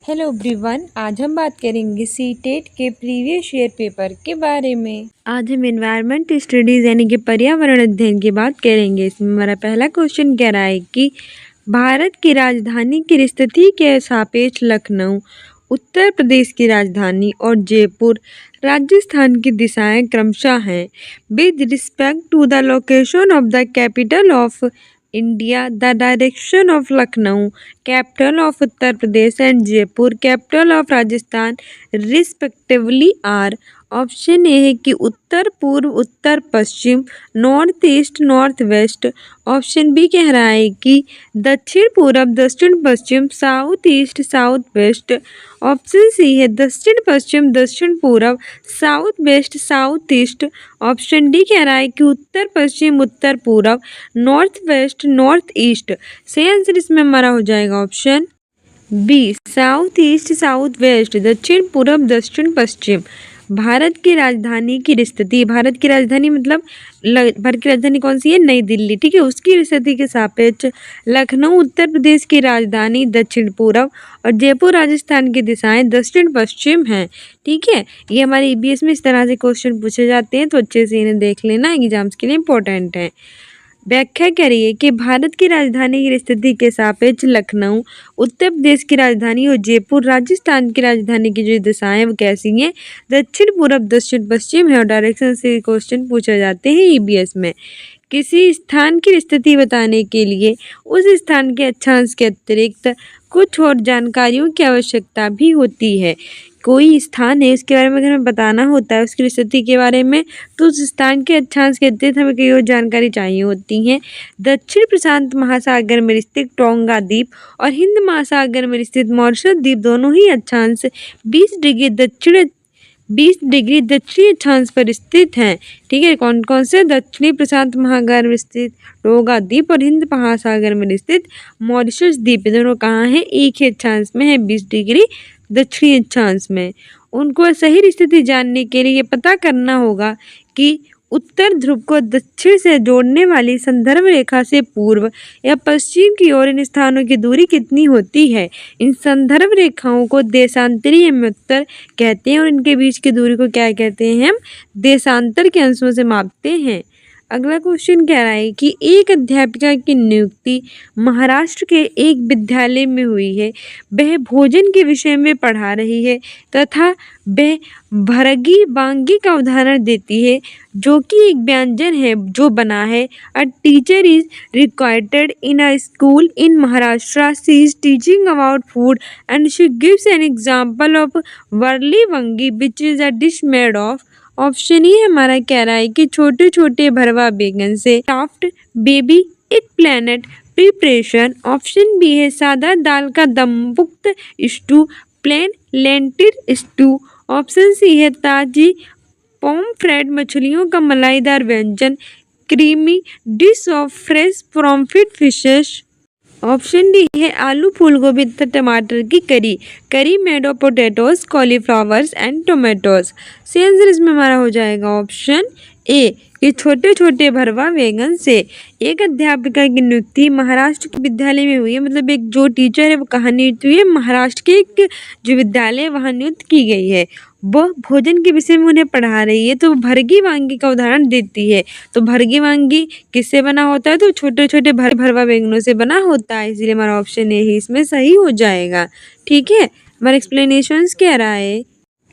Hello everyone, आज हम बात करेंगे सीटेट के प्रीवियस ईयर पेपर के बारे में। आज हम एनवायरनमेंट स्टडीज यानी कि पर्यावरण अध्ययन की बात करेंगे। इसमें हमारा पहला क्वेश्चन कह रहा है कि भारत की राजधानी की स्थिति के सापेक्ष लखनऊ उत्तर प्रदेश की राजधानी और जयपुर राजस्थान की दिशाएं क्रमशः हैं। With respect to the location of the capital of India, the direction of Lucknow, capital of Uttar Pradesh, and Jaipur, capital of Rajasthan, respectively are। Option A है कि उत्तर पूर्व, उत्तर पश्चिम, north east, north west. Option B कह रहा है कि दक्षिण पूर्व, दक्षिण पश्चिम, south east, south west. Option C है दक्षिण पश्चिम, दक्षिण पूर्व, south west, south east. Option D कह रहा है कि उत्तर पश्चिम, उत्तर पूर्व, नॉर्थ वेस्ट, नॉर्थ ईस्ट। सही आंसर इसमें हमारा हो जाएगा option B, south east, south west, दक्षिण पूर्व, दक्षिण पश्चिम। भारत की राजधानी की स्थिति, भारत की राजधानी मतलब भारत की राजधानी कौन सी है? नई दिल्ली, ठीक है। उसकी स्थिति के सापेक्ष लखनऊ उत्तर प्रदेश की राजधानी दक्षिण पूर्व और जयपुर राजस्थान की दिशाएं दक्षिण पश्चिम हैं, ठीक है। ये हमारे ईबीएस में इस तरह से क्वेश्चन पूछे जाते हैं, तो अच्छे से इन्हें देख लेना, एग्जाम्स के लिए इंपॉर्टेंट है। व्याख्या करिए कि भारत की राजधानी की स्थिति के सापेक्ष लखनऊ उत्तर प्रदेश की राजधानी और जयपुर राजस्थान की राजधानी की जो दिशाएं वो कैसी हैं? दक्षिण पूर्व, दक्षिण पश्चिम है और डायरेक्शन से क्वेश्चन पूछे जाते हैं ईबीएस में। किसी स्थान की स्थिति बताने के लिए उस स्थान के अक्षांश के अतिरिक्त कुछ और जानकारियों की आवश्यकता भी होती है। कोई स्थान है, इसके बारे में अगर हमें बताना होता है उसकी स्थिति के बारे में, तो उस स्थान के अक्षांश के अतिरिक्त हमें कई और जानकारी चाहिए होती हैं। दक्षिण प्रशांत महासागर में स्थित टोंगा द्वीप और हिंद महासागर में स्थित मॉरिशस द्वीप दोनों ही अक्षांश 20 डिग्री दक्षिणी अक्षांश पर स्थित हैं, ठीक है। कौन कौन से? दक्षिणी प्रशांत महासागर में स्थित टोंगा द्वीप और हिंद महासागर में स्थित मॉरिशस द्वीप, दोनों कहाँ हैं? एक ही अक्षांश में है, 20 डिग्री दक्षिणी अक्षांश में। उनको सही स्थिति जानने के लिए पता करना होगा कि उत्तर ध्रुव को दक्षिण से जोड़ने वाली संदर्भ रेखा से पूर्व या पश्चिम की ओर इन स्थानों की दूरी कितनी होती है। इन संदर्भ रेखाओं को देशांतरी उत्तर कहते हैं और इनके बीच की दूरी को क्या कहते हैं? हम देशांतर के अंशों से मापते हैं। अगला क्वेश्चन कह रहा है कि एक अध्यापिका की नियुक्ति महाराष्ट्र के एक विद्यालय में हुई है। वह भोजन के विषय में पढ़ा रही है तथा वह भरगी वांगी का उदाहरण देती है, जो कि एक व्यंजन है जो बना है। A teacher is required in a school in Maharashtra. She is teaching about food and she gives an example of varli vangi which is a dish made of. Option E हमारा कह रहा है कि छोटे छोटे भरवा बैगन से soft baby eggplant preparation. Option B है सादा दाल का दमपुक्त stew, plain lentil stew. Option C है ताजी पॉमफ्रेट मछलियों का मलाईदार व्यंजन, creamy dish of fresh from fishes. Option D है आलू फूल गोभी तथा टमाटर की curry made of potatoes, cauliflowers and tomatoes. सही आंसर इसमें हमारा हो जाएगा ऑप्शन ए कि छोटे छोटे भरवा बैगन से। एक अध्यापिका की नियुक्ति महाराष्ट्र के विद्यालय में हुई है, मतलब एक जो टीचर है वो कहाँ नियुक्त हुई है? महाराष्ट्र के एक जो विद्यालय है वहाँ नियुक्त की गई है। वह भोजन के विषय में उन्हें पढ़ा रही है, तो भरगी वांगी का उदाहरण देती है। तो भरगी वांगी किससे बना होता है? तो छोटे छोटे भरवा बैंगनों से बना होता है, इसलिए हमारा ऑप्शन ए ही इसमें सही हो जाएगा, ठीक है। हमारा एक्सप्लेनेशंस कह रहा है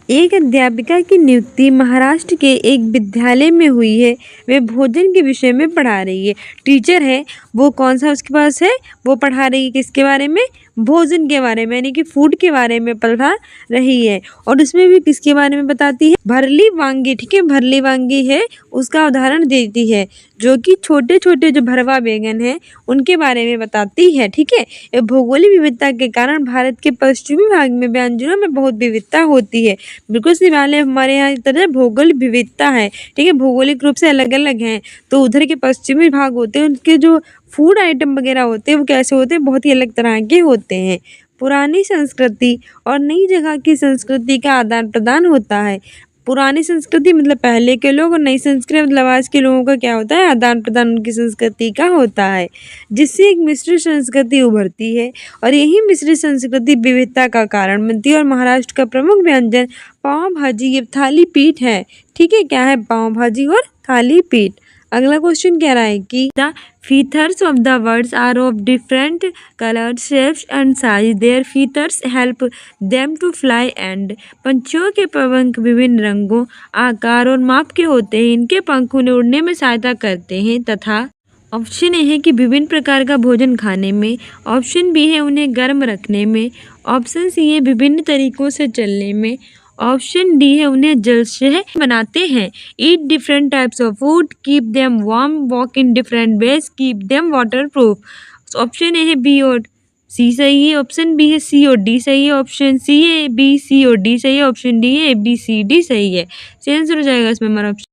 एक अध्यापिका की नियुक्ति महाराष्ट्र के एक विद्यालय में हुई है। वे भोजन के विषय में पढ़ा रही है। टीचर है वो कौन सा उसके पास है? वो पढ़ा रही है किसके बारे में? भोजन के बारे में, यानी कि फूड के बारे में पढ़ा रही है। और उसमें भी किसके बारे में बताती है? भरली वांगी, ठीक है। भरली वांगी है उसका उदाहरण देती है, जो कि छोटे छोटे जो भरवा बैगन है उनके बारे में बताती है, ठीक है। ये भौगोलिक विविधता के कारण भारत के पश्चिमी भाग में व्यंजनों में बहुत विविधता होती है। बिल्कुल सी बात है, हमारे यहाँ एक तरह भौगोलिक विविधता है, ठीक है। भौगोलिक रूप से अलग अलग हैं, तो उधर के पश्चिमी भाग होते हैं उनके जो फूड आइटम वगैरह होते हैं वो कैसे होते हैं? बहुत ही अलग तरह के होते हैं। पुरानी संस्कृति और नई जगह की संस्कृति का आदान प्रदान होता है। पुरानी संस्कृति मतलब पहले के लोग और नई संस्कृति मतलब आज के लोगों का क्या होता है, आदान प्रदान उनकी संस्कृति का होता है, जिससे एक मिश्रित संस्कृति उभरती है और यही मिश्रित संस्कृति विविधता का कारण बनती है। और महाराष्ट्र का प्रमुख व्यंजन पाव भाजी या थाली पीठ है। ठीक है, क्या है, पाव भाजी और थाली पीठ। अगला क्वेश्चन कह रहा है कि the feathers of the birds are of different colour, shapes and size. Their feathers help them to fly and. पंछियों के पंख विभिन्न रंगों, आकार और माप के होते हैं। इनके पंख उन्हें उड़ने में सहायता करते हैं तथा ऑप्शन ए है कि विभिन्न प्रकार का भोजन खाने में। ऑप्शन बी है उन्हें गर्म रखने में। ऑप्शन सी है विभिन्न तरीकों से चलने में। ऑप्शन डी है उन्हें जलशय बनाते हैं। Eat different types of food, keep them warm, walk in different ways, keep them water proof. Option A है बी और सी सही है। ऑप्शन बी है सी और डी सही है। ऑप्शन सी है बी, सी और डी सही है। ऑप्शन डी है बी, सी, डी सही है। आंसर हो जाएगा इसमें हमारा ऑप्शन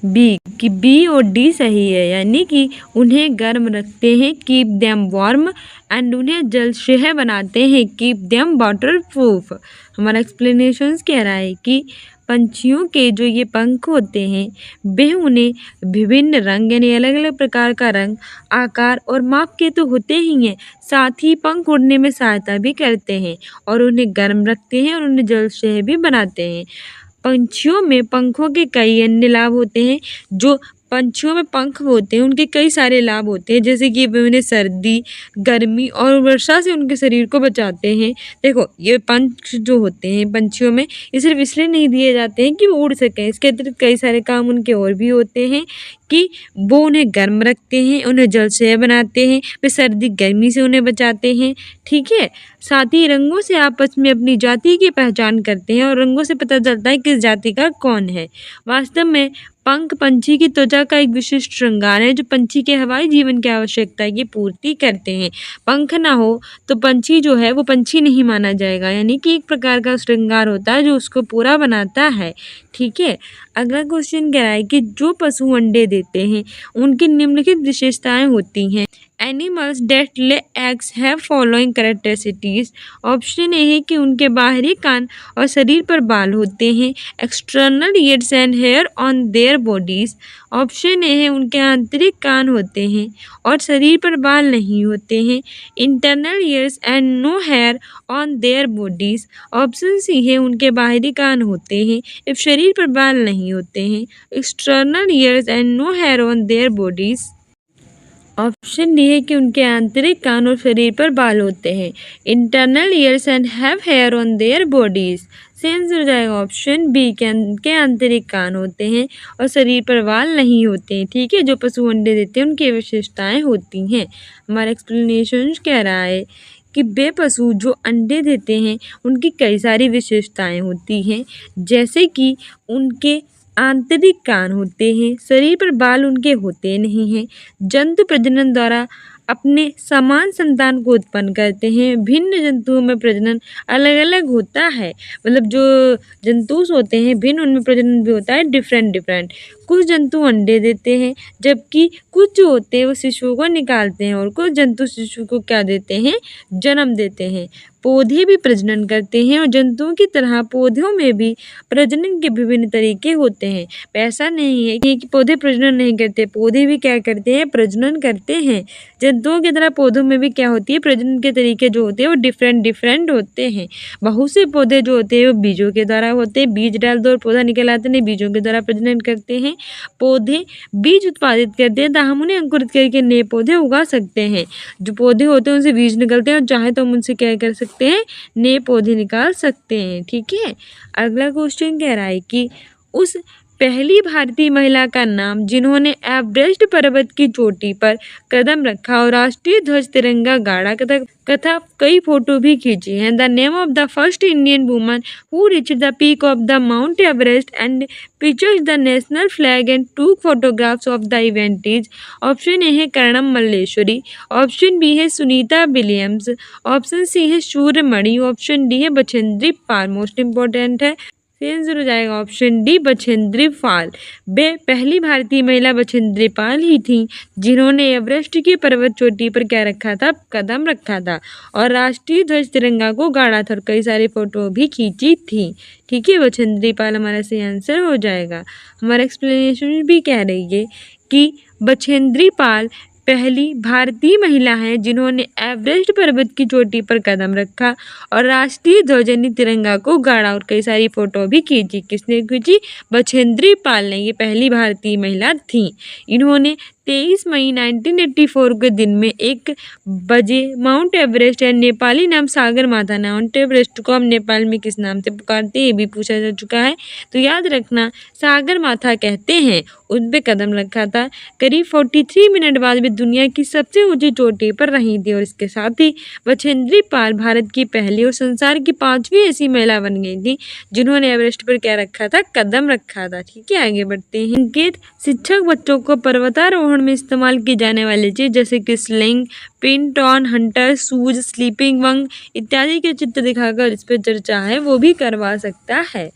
बी, कि बी और डी सही है, यानी कि उन्हें गर्म रखते हैं, कीप देम वार्म, एंड उन्हें जलशय बनाते हैं, कीप देम वाटर प्रूफ। हमारा एक्सप्लेनेशन कह रहा है कि पंछियों के जो ये पंख होते हैं वे उन्हें विभिन्न रंग यानी अलग अलग प्रकार का रंग, आकार और माप के तो होते ही हैं, साथ ही पंख उड़ने में सहायता भी करते हैं और उन्हें गर्म रखते हैं और उन्हें जलशय भी बनाते हैं। पंछियों में पंखों के कई अन्य लाभ होते हैं। जो पंछियों में पंख होते हैं उनके कई सारे लाभ होते हैं, जैसे कि वे उन्हें सर्दी, गर्मी और वर्षा से उनके शरीर को बचाते हैं। देखो, ये पंख जो होते हैं पंछियों में, ये सिर्फ इसलिए नहीं दिए जाते हैं कि वो उड़ सकें, इसके अतिरिक्त कई सारे काम उनके और भी होते हैं कि वो उन्हें गर्म रखते हैं, उन्हें जलशय बनाते हैं, वे सर्दी गर्मी से उन्हें बचाते हैं। ठीक है, साथ ही रंगों से आपस में अपनी जाति की पहचान करते हैं और रंगों से पता चलता है किस जाति का कौन है। वास्तव में पंख पंछी की त्वचा का एक विशिष्ट श्रृंगार है जो पंछी के हवाई जीवन की आवश्यकता की पूर्ति करते हैं। पंख ना हो तो पंछी जो है वो पंछी नहीं माना जाएगा, यानी कि एक प्रकार का श्रृंगार होता है जो उसको पूरा बनाता है। ठीक है, अगला क्वेश्चन कह रहा है कि जो पशु अंडे देते हैं उनकी निम्नलिखित विशेषताएं होती हैं। Animals that lay eggs have following characteristics. Option A है कि उनके बाहरी कान और शरीर पर बाल होते हैं। External ears and hair on their bodies. Option A है उनके आंतरिक कान होते हैं और शरीर पर बाल नहीं होते हैं। Internal ears and no hair on their bodies. Option C है उनके बाहरी कान होते हैं एवं शरीर पर बाल नहीं होते हैं। External ears and no hair on their bodies. Option D है कि उनके आंतरिक कान और शरीर पर बाल होते हैं। Internal ears and have hair on their bodies. Sense हो जाएगा ऑप्शन बी, के आंतरिक कान होते हैं और शरीर पर बाल नहीं होते हैं। ठीक है, जो पशु अंडे देते हैं उनकी विशेषताएं होती हैं। हमारा एक्सप्लेनेशन कह रहा है कि वे पशु जो अंडे देते हैं उनकी कई सारी विशेषताएं होती हैं, जैसे कि उनके आंतरिक कान होते हैं, शरीर पर बाल उनके होते नहीं हैं, जंतु प्रजनन द्वारा अपने समान संतान को उत्पन्न करते हैं। भिन्न जंतुओं में प्रजनन अलग अलग होता है, मतलब जो जंतुस होते हैं भिन्न, उनमें प्रजनन भी होता है डिफरेंट। कुछ जंतु अंडे देते हैं जबकि कुछ जो होते हैं वो शिशुओं को निकालते हैं और कुछ जंतु शिशु को क्या देते हैं, जन्म देते हैं। पौधे भी प्रजनन करते हैं और जंतुओं की तरह पौधों में भी प्रजनन के विभिन्न तरीके होते हैं। ऐसा नहीं है कि पौधे प्रजनन नहीं करते, पौधे भी क्या करते हैं, प्रजनन करते हैं। जंतुओं की तरह पौधों में भी क्या होती है, प्रजनन के तरीके जो होते हैं वो डिफरेंट होते हैं। बहुत से पौधे जो होते हैं वो बीजों के द्वारा होते हैं, बीज डाल दो और पौधा निकल आते नहीं, बीजों के द्वारा प्रजनन करते हैं। पौधे बीज उत्पादित करते हैं, तो हम उन्हें अंकुरित करके नए पौधे उगा सकते हैं। जो पौधे होते हैं उनसे बीज निकलते हैं और चाहे तो हम उनसे क्या कर सकते हैं, नए पौधे निकाल सकते हैं। ठीक है, अगला क्वेश्चन कह रहा है कि उस पहली भारतीय महिला का नाम जिन्होंने एवरेस्ट पर्वत की चोटी पर कदम रखा और राष्ट्रीय ध्वज तिरंगा गाड़ा तथा कई फोटो भी खींची हैं। The name of the first Indian woman who reached the peak of the mount Everest and pictured the national flag and took photographs of the event is. Option A है कर्णम मल्लेश्वरी। ऑप्शन बी है Sunita Williams. Option C है Suryamani. Option D है Bachendri Pal. Most important है answer हो जाएगा option D Bachendri Pal. वे पहली भारतीय महिला बछेंद्री पाल ही थी जिन्होंने एवरेस्ट की पर्वत चोटी पर क्या रखा था, कदम रखा था और राष्ट्रीय ध्वज तिरंगा को गाड़ा था और कई सारी फोटो भी खींची थी। ठीक है, बछेंद्री पाल हमारा सही आंसर हो जाएगा। हमारा एक्सप्लेनेशन भी कह रही है कि बछेंद्री पाल पहली भारतीय महिला हैं जिन्होंने एवरेस्ट पर्वत की चोटी पर कदम रखा और राष्ट्रीय ध्वज यानी तिरंगा को गाड़ा और कई सारी फोटो भी खींची। किसने खींची? बछेंद्री पाल ने। ये पहली भारतीय महिला थी। इन्होंने 23 मई 1984 के दिन में 1 बजे माउंट एवरेस्ट या नेपाली नाम सागर माथा, माउंट एवरेस्ट को हम नेपाल में किस नाम से पुकारते हैं ये भी पूछा जा चुका है, तो याद रखना सागर माथा कहते हैं। उस पे कदम रखा था। करीब 43 मिनट बाद वे दुनिया की सबसे ऊंची चोटी पर रही थी और इसके साथ ही बछेंद्री पाल भारत की पहली और संसार की 5वीं ऐसी महिला बन गई थी जिन्होंने एवरेस्ट पर क्या रखा था, कदम रखा था। ठीक है, आगे बढ़ते हैं। संकेत शिक्षक बच्चों को पर्वतारोहण में इस्तेमाल की जाने वाली चीज जैसे कि स्लिंग, पिन-टॉन, हंटर, शूज, स्लीपिंग वंग इत्यादि के चित्र दिखाकर इस पर चर्चा है वो भी करवा सकता है।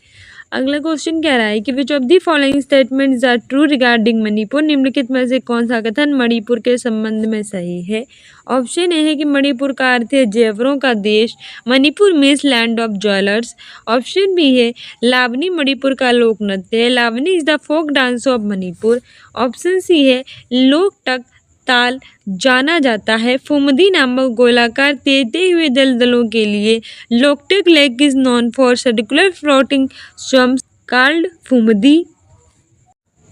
अगला क्वेश्चन कह रहा है कि which of the following statements are true regarding Manipur. निम्नलिखित में से कौन सा कथन मणिपुर के संबंध में सही है? ऑप्शन ए है कि मणिपुर का अर्थ है जेवरों का देश, Manipur means land of jewellers. Option B है लावनी मणिपुर का लोक नृत्य है, Lavani is the folk dance of Manipur. Option C है लोकटक ताल जाना जाता है फुमदी नामक गोलाकार तैरते हुए दलदलों के लिए। Loktak lake is known for circular floating strums called phumdi.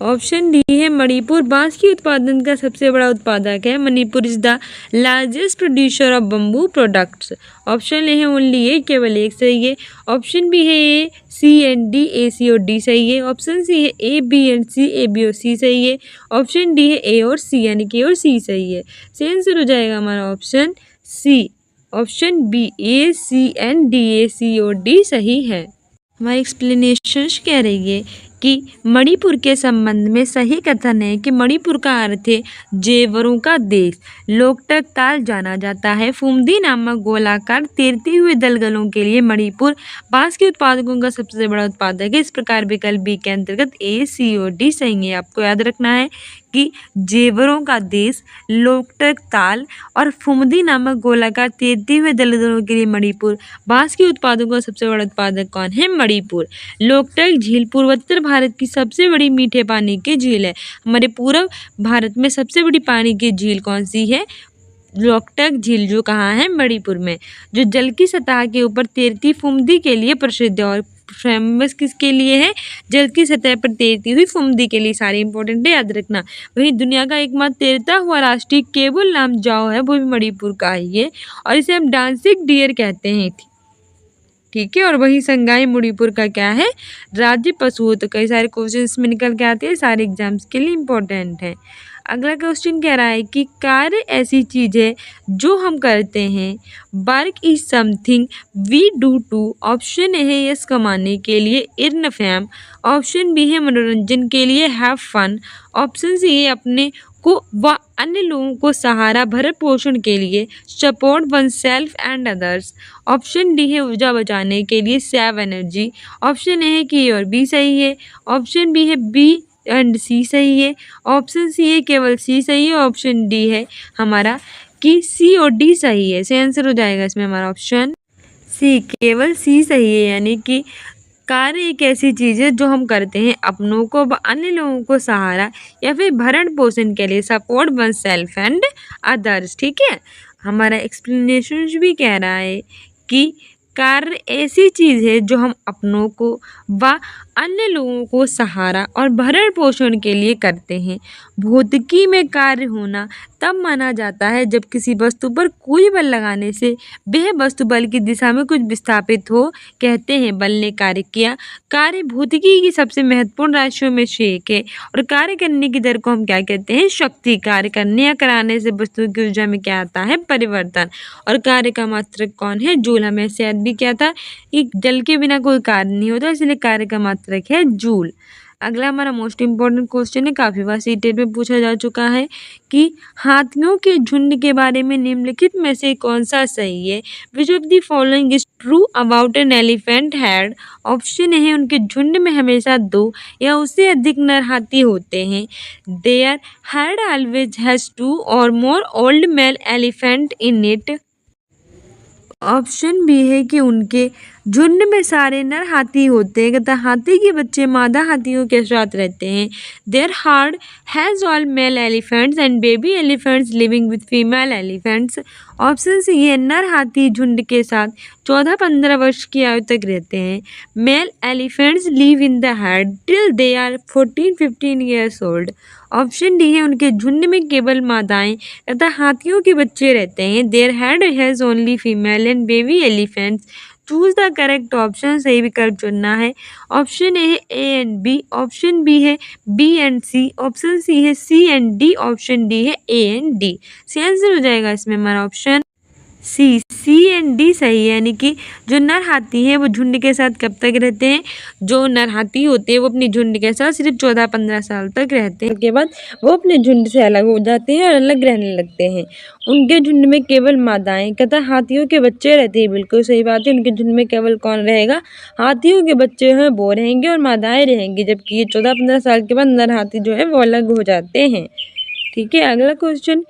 Option D है मणिपुर बांस की उत्पादन का सबसे बड़ा उत्पादक है, Manipur is the largest producer of bamboo products. Option A है ओनली ए, केवल एक सही है। ऑप्शन बी है ए, C and D, A C और डी सही है। ऑप्शन सी है A B and C, A B और सी सही है। ऑप्शन डी है ए और सी यानी कि ए और सी सही है। सही आंसर हो जाएगा हमारा option C. Option B A C and D, A C और डी सही है। हमारी एक्सप्लेनेशन कह रही है कि मणिपुर के संबंध में सही कथन है कि मणिपुर का अर्थ है जेवरों का देश, लोकटक ताल जाना जाता है, फुमदी नामक गोलाकार तैरते हुए दलदलों के लिए मणिपुर बांस के उत्पादकों का सबसे बड़ा उत्पादक है। इस प्रकार विकल्प बी के अंतर्गत ए सी और डी सही है। आपको याद रखना है कि जेवरों का देश, लोकटक ताल और फुमदी नामक गोलाकार तैरते हुए दलदलों के लिए मणिपुर बांस के उत्पादकों का सबसे बड़ा उत्पादक कौन है? मणिपुर। लोकटक झील पूर्वोत्तर भारत की सबसे बड़ी मीठे पानी की झील है। हमारे पूर्व भारत में सबसे बड़ी पानी की झील कौन सी है? लोकटक झील, जो कहाँ है? मणिपुर में, जो जल की सतह के ऊपर तैरती फुमदी के लिए प्रसिद्ध है। और फेमस किसके लिए है? जल की सतह पर तैरती हुई फुमदी के लिए। सारे इंपॉर्टेंट है, याद रखना। वहीं दुनिया का एकमात्र तैरता हुआ राष्ट्रीय केबल नाम जाओ है, वो भी मणिपुर का ही है और इसे हम डांसिंग डियर कहते हैं। ठीक है, और वही संगाई मणिपुर का क्या है? राज्य पशु। तो कई सारे क्वेश्चन इसमें निकल के आते हैं, सारे एग्जाम्स के लिए इम्पोर्टेंट है। अगला क्वेश्चन कह रहा है कि कार्य ऐसी चीज है जो हम करते हैं। Work is something we do too. Option A है यश कमाने के लिए, इर्न फैम। ऑप्शन बी है मनोरंजन के लिए, हैव फन। ऑप्शन सी है अपने को व अन्य लोगों को सहारा भरण पोषण के लिए, support one self and others. Option D है ऊर्जा बचाने के लिए, सेव एनर्जी। ऑप्शन ए है कि ए और बी सही है। ऑप्शन बी है बी एंड सी सही है। ऑप्शन सी है केवल सी सही है। ऑप्शन डी है हमारा कि सी और डी सही है। सही आंसर हो जाएगा इसमें हमारा ऑप्शन सी, केवल सी सही है। यानी कि कार्य एक ऐसी चीज़ है जो हम करते हैं अपनों को व अन्य लोगों को सहारा या फिर भरण पोषण के लिए, support one self and others. ठीक है, हमारा एक्सप्लेनेशन भी कह रहा है कि कार्य ऐसी चीज़ है जो हम अपनों को व अन्य लोगों को सहारा और भरण पोषण के लिए करते हैं। भौतिकी में कार्य होना तब माना जाता है जब किसी वस्तु पर कोई बल लगाने से वह वस्तु बल की दिशा में कुछ विस्थापित हो, कहते हैं बल ने कार्य किया। कार्य भौतिकी की सबसे महत्वपूर्ण राशियों में से एक है और कार्य करने की दर को हम क्या कहते हैं? शक्ति। कार्य करने या कराने से वस्तु की ऊर्जा में क्या आता है? परिवर्तन। और कार्य का मात्रक कौन है? जूल। हमें से याद भी क्या था कि जल के बिना कोई कार्य नहीं होता, इसलिए कार्य का मात्रक है जूल। अगला हमारा मोस्ट इम्पॉर्टेंट क्वेश्चन है, काफ़ी बार सीटेट में पूछा जा चुका है कि हाथियों के झुंड के बारे में निम्नलिखित में से कौन सा सही है। विच of the following is true about an elephant had. Option है उनके झुंड में हमेशा 2 या उससे अधिक नर हाथी होते हैं। देयर हैड ऑलवेज हैज 2 और more old male elephant in it. Option B है कि उनके झुंड में सारे नर हाथी होते हैं तथा हाथी के बच्चे मादा हाथियों के साथ रहते हैं। Their herd has all male elephants and baby elephants living with female elephants. Option C है नर हाथी झुंड के साथ 14-15 वर्ष की आयु तक रहते हैं। Male elephants live in the herd till they are 14-15 years old. Option D है उनके झुंड में केवल मादाएं तथा हाथियों के बच्चे रहते हैं। Their head has only female and baby elephants. Choose the correct option, सही विकल्प चुनना है। ऑप्शन ए है A and B, option B है B and C, option C है C and D, option D है A and D. C answer हो जाएगा इसमें हमारा ऑप्शन सी एंड डी सही है। यानी कि जो नर हाथी हैं वो झुंड के साथ कब तक रहते हैं, जो नर हाथी होते हैं वो अपनी झुंड के साथ सिर्फ 14-15 साल तक रहते हैं, उसके बाद वो अपने झुंड से अलग हो जाते हैं और अलग रहने लगते हैं। उनके झुंड में केवल मादाएं तथा हाथियों के बच्चे रहते हैं। बिल्कुल सही बात है, उनके झुंड में केवल कौन रहेगा, हाथियों के बच्चे हैं वो रहेंगे और मादाएं रहेंगी, जबकि ये 14-15 साल के बाद नर हाथी जो है वो अलग हो जाते हैं। ठीक है, अगला क्वेश्चन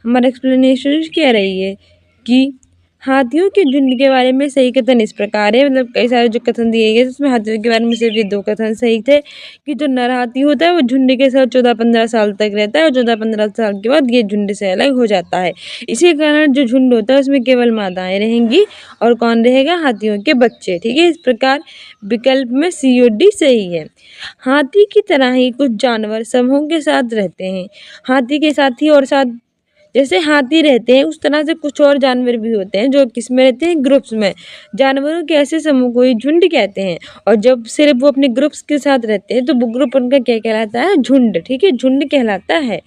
हमारा एक्सप्लेनेशन क्या रही है कि हाथियों के झुंड के बारे में सही कथन इस प्रकार है। मतलब कई सारे जो कथन दिए गए उसमें हाथियों के बारे में सिर्फ ये 2 कथन सही थे कि जो नर हाथी होता है वो झुंड के साथ 14-15 साल तक रहता है और 14-15 साल के बाद ये झुंड से अलग हो जाता है। इसी कारण जो झुंड होता है उसमें केवल मादाएं रहेंगी और कौन रहेगा, हाथियों के बच्चे। ठीक है, इस प्रकार विकल्प में सी और डी सही है। हाथी की तरह ही कुछ जानवर समूह के साथ रहते हैं। हाथी के साथी और साथ जैसे हाथी रहते हैं उस तरह से कुछ और जानवर भी होते हैं जो किस में रहते हैं, ग्रुप्स में। जानवरों के ऐसे समूह को ही झुंड कहते हैं और जब सिर्फ वो अपने ग्रुप्स के साथ रहते हैं तो वो ग्रुप उनका क्या कहलाता है, झुंड। ठीक है, झुंड कहलाता है।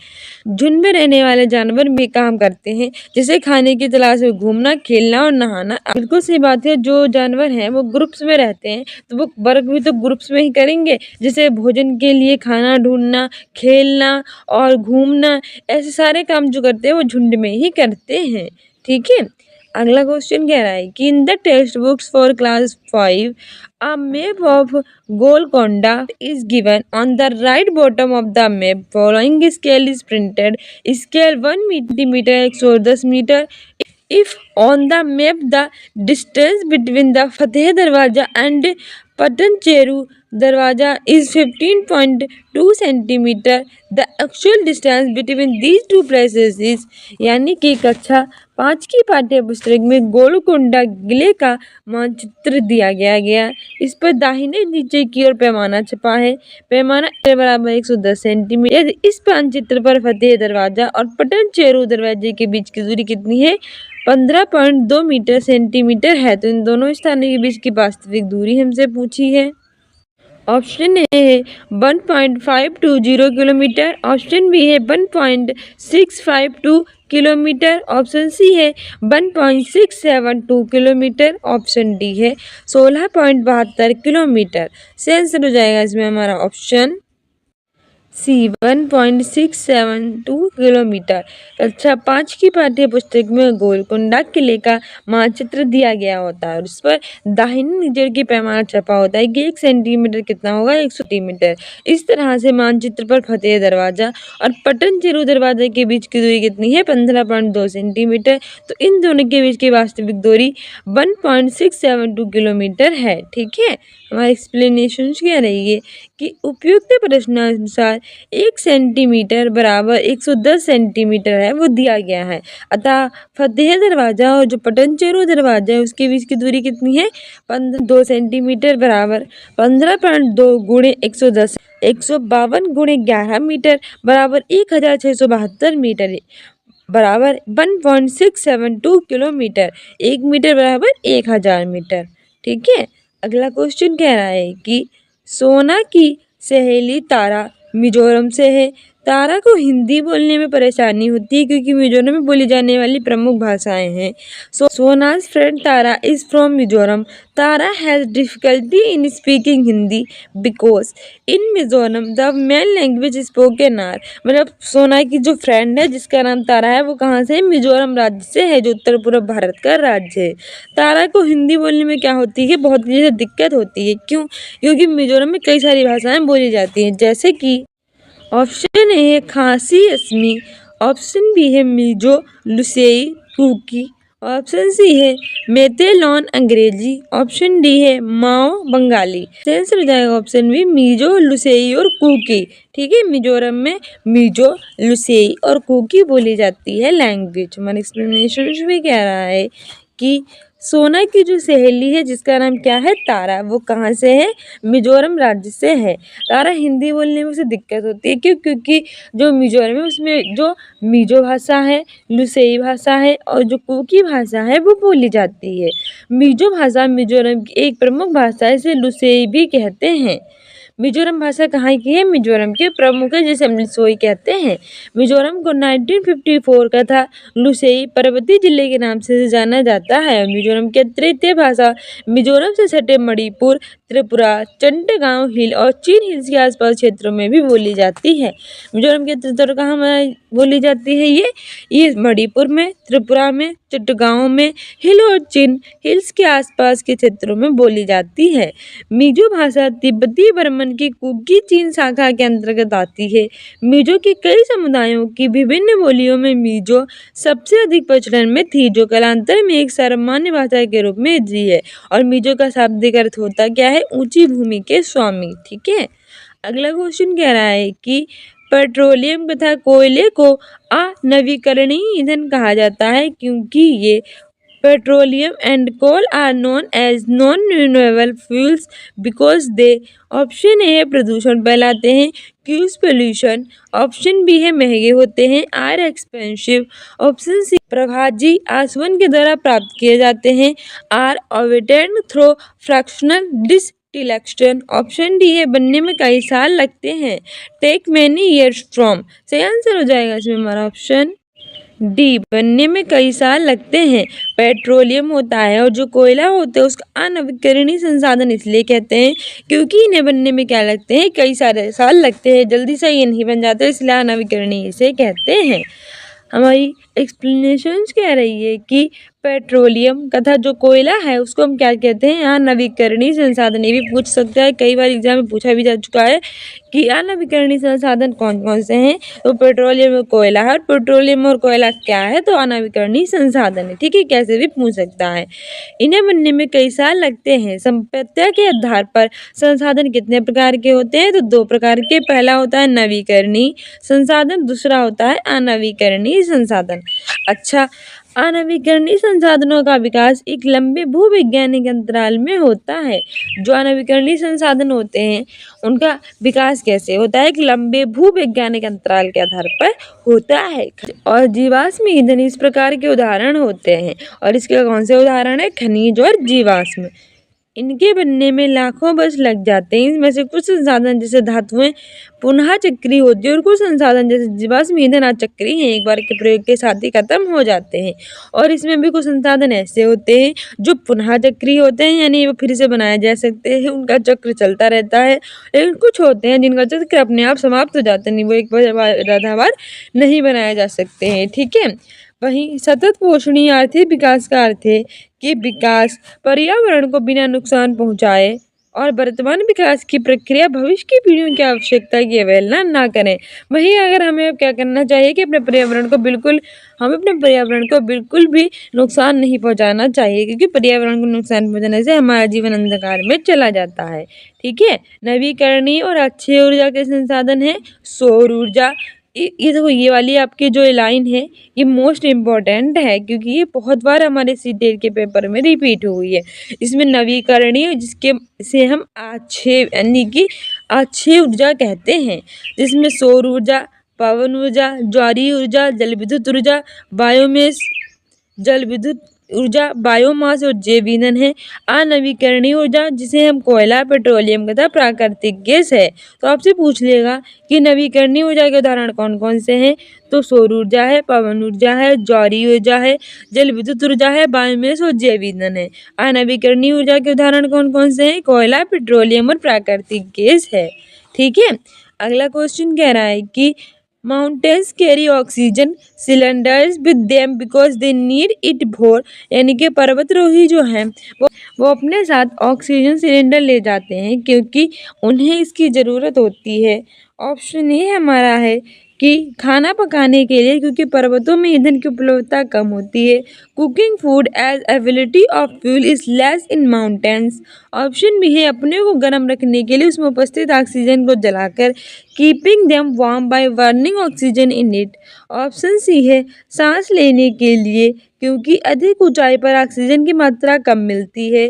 झुंड में रहने वाले जानवर भी काम करते हैं, जैसे खाने की तलाश में घूमना, खेलना और नहाना। बिल्कुल सही बात है, जो जानवर हैं वो ग्रुप्स में रहते हैं तो वो वर्क भी तो ग्रुप्स में ही करेंगे, जैसे भोजन के लिए खाना ढूंढना, खेलना और घूमना, ऐसे सारे काम जो करते हैं वो झुंड में ही करते हैं। ठीक है, अगला क्वेश्चन कह रहा है कि in the text books for class 5 a map of Golconda is given on the right bottom of the map. Following scale is printed. Scale 1 millimeter 110 meter. If on the map the distance between the Fateh Darwaja and Patan Cheru Darwaja is 15.2 centimeter, the actual distance between these two places is। यानी कि कक्षा 5 की पाठ्य पुस्तक में गोलकोंडा किले का मानचित्र दिया गया। इस पर दाहिने नीचे की ओर पैमाना छपा है। पैमाना बराबर 110 सेंटीमीटर। इस मानचित्र पर फतेह दरवाजा और पटन चेरू दरवाजे के बीच की दूरी कितनी है, 15.2 मीटर सेंटीमीटर है। तो इन दोनों स्थानों के बीच की वास्तविक दूरी हमसे पूछी है। ऑप्शन ए है 1.520 किलोमीटर, ऑप्शन बी है 1.652 किलोमीटर, ऑप्शन सी है 1.672 किलोमीटर, ऑप्शन डी है 16.72 किलोमीटर। से आंसर हो जाएगा इसमें हमारा ऑप्शन सी 1.672 किलोमीटर। कक्षा 5 की पाठ्य पुस्तक में गोलकोंडा किले का मानचित्र दिया गया होता है और उस पर दाहिने नीचे की पैमाना छपा होता है कि 1 सेंटीमीटर कितना होगा, 100 सेंटीमीटर। इस तरह से मानचित्र पर फतेह दरवाजा और पटन चेरू दरवाजे के बीच की दूरी कितनी है, 15.2 सेंटीमीटर। तो इन दोनों के बीच की वास्तविक दूरी 1.672 किलोमीटर है। ठीक है, हमारी एक्सप्लेनेशन क्या रही है कि उपयुक्त प्रश्नानुसार 1 सेंटीमीटर बराबर 110 सेंटीमीटर है वो दिया गया है। अतः फतेह दरवाजा और जो पटन चेरू दरवाजा है उसके बीच की दूरी कितनी है, 2 सेंटीमीटर बराबर 15.2 गुणे 110, 152 गुणे 11 मीटर बराबर 1672 मीटर बराबर 1.672 किलोमीटर। 1 मीटर बराबर 1000 मीटर। ठीक है, अगला क्वेश्चन कह रहा है कि सोना की सहेली तारा मिजोरम से है। तारा को हिंदी बोलने में परेशानी होती है क्योंकि मिजोरम में बोली जाने वाली प्रमुख भाषाएं हैं। Sona's friend Tara is from Mizoram. Tara has difficulty in speaking Hindi because in Mizoram the main language spoken are. मतलब सोना की जो फ्रेंड है जिसका नाम तारा है वो कहाँ से है? मिजोरम राज्य से है, जो उत्तर पूर्व भारत का राज्य है। तारा को हिंदी बोलने में क्या होती है? बहुत ज़्यादा दिक्कत होती है। क्यों? क्योंकि मिजोरम में कई सारी भाषाएं बोली जाती हैं, जैसे कि ऑप्शन ए है खासी असमी, ऑप्शन बी है Mizo Lushai cookie, option C है मेतेलॉन अंग्रेजी, ऑप्शन डी है माओ बंगाली। आंसर हो जाएगा ऑप्शन बी मिजो लुसेई और कुकी। ठीक है, मिजोरम में मिजो लुसेई और कुकी बोली जाती है लैंग्वेज। हमारा एक्सप्लेनेशन भी कह रहा है कि सोना की जो सहेली है जिसका नाम क्या है? तारा, वो कहाँ से है? मिजोरम राज्य से है। तारा हिंदी बोलने में उसे दिक्कत होती है। क्यों? क्योंकि जो मिजोरम है उसमें जो मिजो भाषा है, लुसेई भाषा है और जो कुकी भाषा है वो बोली जाती है। मिजो भाषा मिजोरम की एक प्रमुख भाषा है, इसे लुसेई भी कहते हैं। मिजोरम भाषा कहाँ की है? मिजोरम के प्रमुख है जिसे हम लुसेई कहते हैं। मिजोरम को 1954 का था लुसेई पर्वतीय जिले के नाम से जाना जाता है। मिजोरम की तृतीय भाषा मिजोरम से सटे मणिपुर, त्रिपुरा, चंडगांव हिल और चीन हिल्स के आसपास क्षेत्रों में भी बोली जाती है। मिजोरम के तृतीय कहाँ बोली जाती है? ये मणिपुर में, त्रिपुरा में, चट्टगांव में, हिल और चीन हिल्स के आसपास के क्षेत्रों में बोली जाती है। मिजो भाषा तिब्बती बर्मन की कुकी चीन शाखा के अंतर्गत आती है। मिजो के कई समुदायों की विभिन्न बोलियों में मिजो सबसे अधिक प्रचलन में थी, जो कालांतर में एक सामान्य भाषा के रूप में उभरी है। और मिजो का शाब्दिक अर्थ होता क्या है? ऊंची भूमि के स्वामी। ठीक है, अगला क्वेश्चन कह रहा है कि पेट्रोलियम तथा कोयले को अनवीकरणीय ईंधन कहा जाता है क्योंकि ये petroleum and coal are known as non renewable fuels because they. Option A है प्रदूषण फैलाते हैं, क्यूज पोल्यूशन, ऑप्शन बी है महंगे होते हैं, आर एक्सपेंसिव, ऑप्शन सी प्रभाजी आसवन के द्वारा प्राप्त किए जाते हैं, are obtained through fractional distillation, option D है बनने में कई साल लगते हैं, टेक मैनी ईयर्स फ्रॉम। सही आंसर हो जाएगा इसमें हमारा ऑप्शन डी, बनने में कई साल लगते हैं। पेट्रोलियम होता है और जो कोयला होता है उसका अनवीकरणीय संसाधन इसलिए कहते हैं क्योंकि इन्हें बनने में क्या लगते हैं? कई सारे साल लगते हैं, जल्दी से ये नहीं बन जाते, इसलिए अनवीकरणीय इसे कहते हैं। हमारी एक्सप्लेनेशंस कह रही है कि पेट्रोलियम तथा जो कोयला है उसको हम क्या कहते हैं? अनवीकरणीय संसाधन। ये भी पूछ सकता है, कई बार एग्जाम में पूछा भी जा चुका है कि अनवीकरणीय संसाधन कौन कौन से हैं। तो पेट्रोलियम और कोयला है, और पेट्रोलियम और कोयला क्या है? तो अनवीकरणीय संसाधन है। ठीक है, कैसे भी पूछ सकता है। इन्हें बनने में कई साल लगते हैं। संपत्तियों के आधार पर संसाधन कितने प्रकार के होते हैं? तो 2 प्रकार के। पहला होता है नवीकरणीय संसाधन, दूसरा होता है अनवीकरणीय संसाधन। अच्छा, अनवीकरणीय संसाधनों का विकास एक लंबे भूवैज्ञानिक अंतराल में होता है। जो अनवीकरणीय संसाधन होते हैं उनका विकास कैसे होता है? एक लंबे भूवैज्ञानिक अंतराल के आधार पर होता है। और जीवाश्म ईंधन इस प्रकार के उदाहरण होते हैं। और इसके कौन से उदाहरण है? खनिज और जीवाश्म। इनके बनने में लाखों वर्ष लग जाते हैं। इनमें से कुछ संसाधन जैसे धातुएं पुनः चक्रीय होती है और कुछ संसाधन जैसे जीवाश्म ईंधन अचक्रीय हैं, एक बार के प्रयोग के साथ ही खत्म हो जाते हैं। और इसमें भी कुछ संसाधन ऐसे होते हैं जो पुनः चक्रीय होते हैं, यानी वो फिर से बनाए जा सकते हैं, उनका चक्र चलता रहता है। लेकिन कुछ होते हैं जिनका चक्र अपने आप समाप्त हो जाता है, वो एक बार नहीं बनाए जा सकते हैं। ठीक है, वहीं सतत पोषणीय आर्थिक विकास का अर्थ है कि विकास पर्यावरण को बिना नुकसान पहुंचाए और वर्तमान विकास की प्रक्रिया भविष्य की पीढ़ियों की आवश्यकता की अवहेलना ना करें। वहीं अगर हमें अब क्या करना चाहिए कि अपने पर्यावरण को बिल्कुल भी नुकसान नहीं पहुंचाना चाहिए, क्योंकि पर्यावरण को नुकसान पहुंचाने से हमारा जीवन अंधकार में चला जाता है। ठीक है, नवीकरणीय और अक्षय ऊर्जा के संसाधन है सौर ऊर्जा। ये देखो, ये वाली आपकी जो लाइन है ये मोस्ट इम्पॉर्टेंट है, क्योंकि ये बहुत बार हमारे सीटेट के पेपर में रिपीट हुई है। इसमें नवीकरणीय जिसके से हम अक्षय यानी कि अक्षय ऊर्जा कहते हैं, जिसमें सौर ऊर्जा, पवन ऊर्जा, ज्वारीय ऊर्जा, जल विद्युत ऊर्जा, बायोमेस, जल विद्युत ऊर्जा बायोमास और जैव ईंधन है। अनवीकरणीय ऊर्जा जिसे हम कोयला, पेट्रोलियम तथा प्राकृतिक गैस है। तो आपसे पूछ लेगा कि नवीकरणीय ऊर्जा के उदाहरण कौन कौन से हैं, तो सौर ऊर्जा है, पवन ऊर्जा है, ज्वारीय ऊर्जा है, जल विद्युत ऊर्जा है, बायोमास और जैव ईंधन है। अनवीकरणीय ऊर्जा के उदाहरण कौन कौन से हैं, कोयला, पेट्रोलियम और प्राकृतिक गैस है। ठीक है, अगला क्वेश्चन कह रहा है कि mountains carry oxygen cylinders with them because they need it for, यानी कि पर्वतारोही जो हैं वो अपने साथ ऑक्सीजन सिलेंडर ले जाते हैं क्योंकि उन्हें इसकी ज़रूरत होती है। ऑप्शन ए हमारा है कि खाना पकाने के लिए, क्योंकि पर्वतों में ईंधन की उपलब्धता कम होती है। Cooking food as availability of fuel is less in mountains. Option B है अपने को गर्म रखने के लिए उसमें उपस्थित ऑक्सीजन को जलाकर, keeping them warm by burning oxygen in it. Option C है सांस लेने के लिए, क्योंकि अधिक ऊंचाई पर ऑक्सीजन की मात्रा कम मिलती है।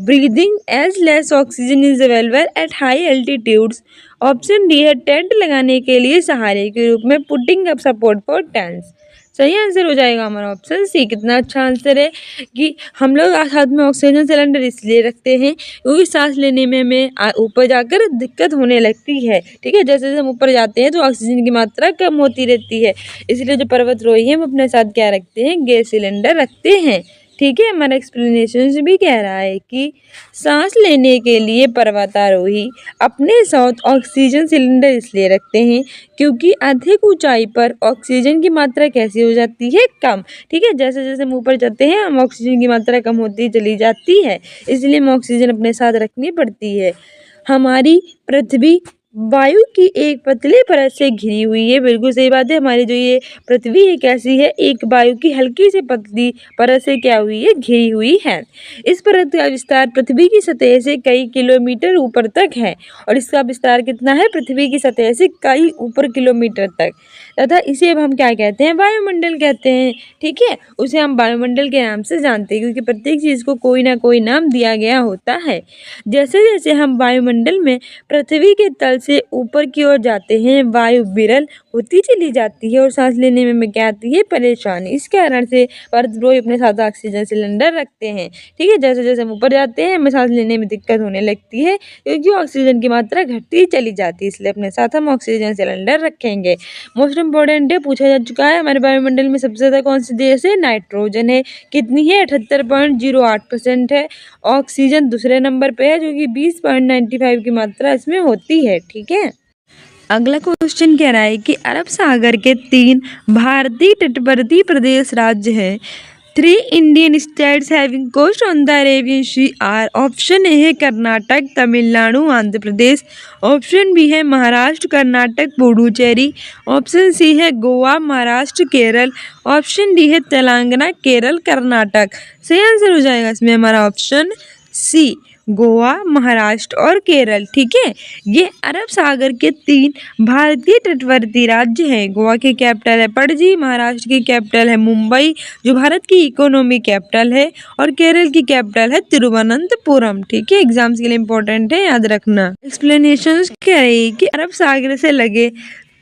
Breathing as less oxygen is available at high altitudes. Option D है टेंट लगाने के लिए सहारे के रूप में, putting up support for tents. सही आंसर हो जाएगा हमारा ऑप्शन सी। कितना अच्छा आंसर है कि हम लोग साथ में ऑक्सीजन सिलेंडर इसलिए रखते हैं क्योंकि सांस लेने में हमें ऊपर जाकर दिक्कत होने लगती है। ठीक है, जैसे जैसे हम ऊपर जाते हैं तो ऑक्सीजन की मात्रा कम होती रहती है, इसलिए जो पर्वतारोही हैं वो अपने साथ क्या रखते हैं, गैस सिलेंडर रखते हैं। ठीक है, हमारा एक्सप्लेनेशन भी कह रहा है कि सांस लेने के लिए पर्वतारोही अपने साथ ऑक्सीजन सिलेंडर इसलिए रखते हैं क्योंकि अधिक ऊंचाई पर ऑक्सीजन की मात्रा कैसी हो जाती है, कम। ठीक है, जैसे जैसे हम ऊपर जाते हैं हम ऑक्सीजन की मात्रा कम होती चली जाती है, इसलिए हमें ऑक्सीजन अपने साथ रखनी पड़ती है। हमारी पृथ्वी वायु की एक पतली परत से घिरी हुई है। बिल्कुल सही बात है, हमारी जो ये पृथ्वी है कैसी है, एक वायु की हल्की से पतली परत से क्या हुई है, घिरी हुई है। इस परत का विस्तार पृथ्वी की सतह से कई किलोमीटर ऊपर तक है, और इसका विस्तार कितना है, पृथ्वी की सतह से कई ऊपर किलोमीटर तक, तथा इसे अब हम क्या कहते हैं, वायुमंडल कहते हैं। ठीक है, उसे हम वायुमंडल के नाम से जानते हैं क्योंकि प्रत्येक चीज़ को कोई ना कोई नाम दिया गया होता है। जैसे जैसे हम वायुमंडल में पृथ्वी के तल से ऊपर की ओर जाते हैं, वायु विरल होती चली जाती है और सांस लेने में हमें क्या आती है, परेशानी। इस कारण से पर्वतारोही अपने साथ ऑक्सीजन सिलेंडर रखते हैं। ठीक है, जैसे जैसे हम ऊपर जाते हैं हमें सांस लेने में दिक्कत होने लगती है क्योंकि ऑक्सीजन की मात्रा घटती चली जाती है, इसलिए अपने साथ हम ऑक्सीजन सिलेंडर रखेंगे। मोस्ट इम्पोर्टेंट है, पूछा जा चुका है, हमारे वायुमंडल में सबसे ज़्यादा कौन से देश है, नाइट्रोजन है। कितनी है, 78.08% है। ऑक्सीजन दूसरे नंबर पे है जो कि 20.95 की मात्रा इसमें होती है। ठीक है, अगला क्वेश्चन कह रहा है कि अरब सागर के 3 भारतीय तटवर्ती प्रदेश राज्य हैं। 3 Indian states having coast on the Arabian Sea are. Option A है कर्नाटक, तमिलनाडु, आंध्र प्रदेश। ऑप्शन बी है महाराष्ट्र, कर्नाटक, पुडुचेरी। ऑप्शन सी है गोवा, महाराष्ट्र, केरल। ऑप्शन डी है तेलंगाना, केरल, कर्नाटक। सही आंसर हो जाएगा इसमें हमारा ऑप्शन सी, गोवा, महाराष्ट्र और केरल। ठीक है, ये अरब सागर के 3 भारतीय तटवर्ती राज्य हैं। गोवा की कैपिटल है पणजी, महाराष्ट्र की कैपिटल है मुंबई जो भारत की इकोनॉमी कैपिटल है, और केरल की कैपिटल है तिरुवनंतपुरम। ठीक है, एग्जाम्स के लिए इंपॉर्टेंट है, याद रखना। एक्सप्लेनेशन कह रही है कि अरब सागर से लगे